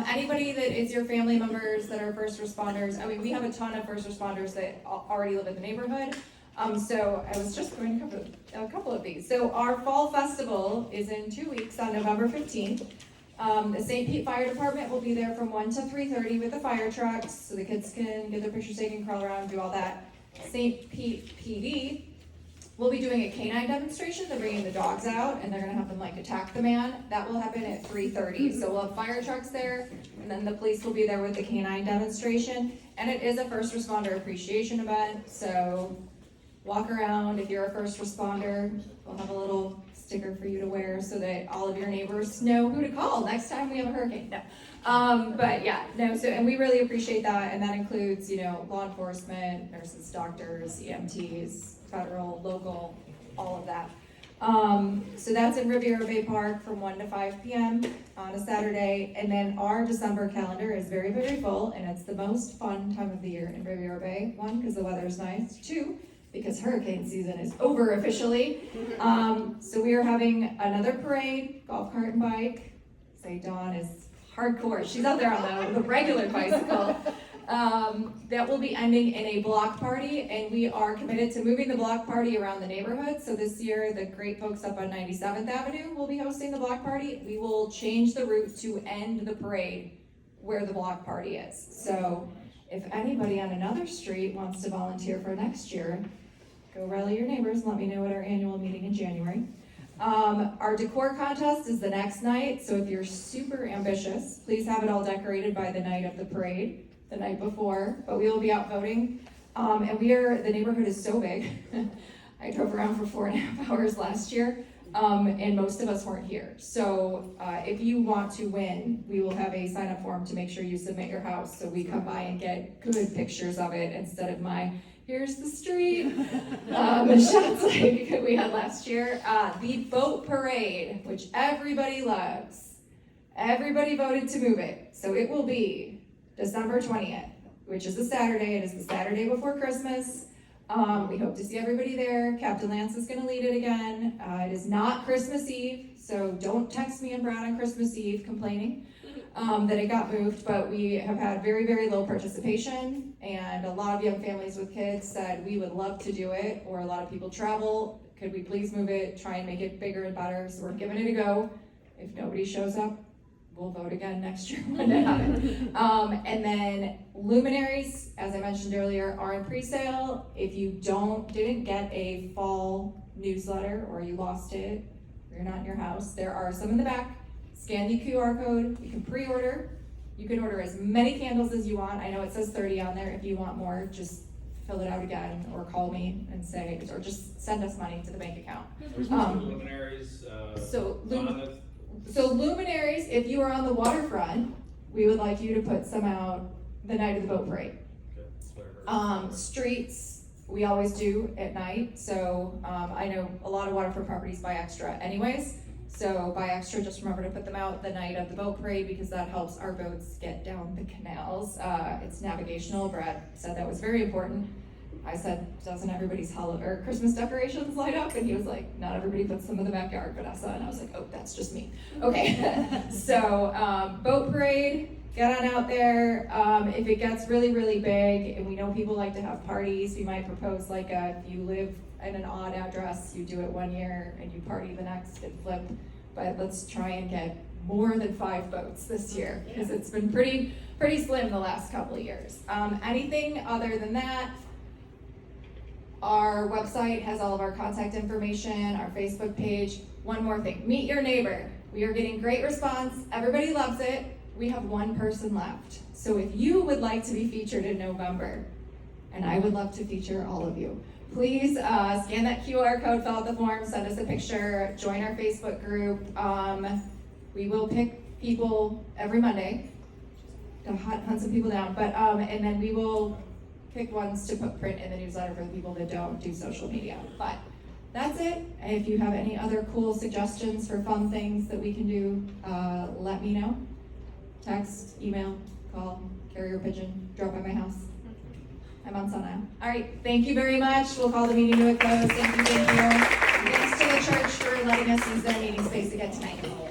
Anybody that is your family members that are first responders. We have a ton of first responders that already live in the neighborhood. So I was just going to cover a couple of these. So our fall festival is in 2 weeks on November 15th. The St. Pete Fire Department will be there from 1 to 3:30 with the fire trucks, so the kids can get their pictures taken, crawl around, do all that. St. Pete PD will be doing a canine demonstration. They're bringing the dogs out and they're gonna have them attack the man. That will happen at 3:30. So we'll have fire trucks there, and then the police will be there with the canine demonstration. And it is a first responder appreciation event, so walk around if you're a first responder. We'll have a little sticker for you to wear so that all of your neighbors know who to call next time we have a hurricane. No. But yeah, no, so, and we really appreciate that, and that includes, law enforcement, nurses, doctors, EMTs, federal, local, all of that. So that's in Riviera Bay Park from 1 to 5 p.m. on a Saturday, and then our December calendar is very, very full, and it's the most fun time of the year in Riviera Bay. 1, because the weather's nice. 2, because hurricane season is over officially. So we are having another parade, golf cart and bike. Say Dawn is hardcore. She's out there on the regular bicycle. That will be ending in a block party, and we are committed to moving the block party around the neighborhood. So this year, the great folks up on 97th Avenue will be hosting the block party. We will change the route to end the parade where the block party is. So if anybody on another street wants to volunteer for next year, go rally your neighbors and let me know at our annual meeting in January. Our decor contest is the next night, so if you're super ambitious, please have it all decorated by the night of the parade, the night before, but we will be out voting. And the neighborhood is so big. I drove around for 4.5 hours last year, and most of us weren't here. So if you want to win, we will have a sign-up form to make sure you submit your house so we come by and get good pictures of it instead of here's the street, shots like we had last year. The boat parade, which everybody loves. Everybody voted to move it. So it will be December 20th, which is a Saturday. It is the Saturday before Christmas. We hope to see everybody there. Captain Lance is gonna lead it again. It is not Christmas Eve, so don't text me and Brad on Christmas Eve complaining that it got moved, but we have had very, very low participation, and a lot of young families with kids said we would love to do it, or a lot of people travel. Could we please move it, try and make it bigger and better? So we're giving it a go. If nobody shows up, we'll vote again next year when it happens. And then luminaries, as I mentioned earlier, are in pre-sale. If you didn't get a fall newsletter, or you lost it, or you're not in your house, there are some in the back. Scan the QR code, you can pre-order. You can order as many candles as you want. I know it says 30 on there. If you want more, just fill it out again, or call me and say, or just send us money to the bank account. Luminaries, So luminaries, if you are on the waterfront, we would like you to put some out the night of the boat parade. Streets, we always do at night. So I know a lot of waterfront properties buy extra anyways. So buy extra, just remember to put them out the night of the boat parade, because that helps our boats get down the canals. It's navigational. Brad said that was very important. I said, doesn't everybody's Christmas decorations light up? And he was like, not everybody puts them in the backyard, Vanessa. And I was like, oh, that's just me. Okay, so boat parade, get on out there. If it gets really, really big, and we know people like to have parties, we might propose if you live in an odd address, you do it 1 year and you party the next and flip. But let's try and get more than 5 boats this year, because it's been pretty slim the last couple of years. Anything other than that, our website has all of our contact information, our Facebook page. One more thing, meet your neighbor. We are getting great response. Everybody loves it. We have 1 person left. So if you would like to be featured in November, and I would love to feature all of you, please scan that QR code, fill out the form, send us a picture, join our Facebook group. We will pick people every Monday to hunt some people down, but and then we will pick ones to put print in the newsletter for the people that don't do social media. But that's it. If you have any other cool suggestions for fun things that we can do, let me know. Text, email, call, carrier pigeon, drop by my house. I'm on Sunile. All right, thank you very much. We'll call the meeting to a close. Thank you. Thanks to the church for letting us use their meeting space again tonight.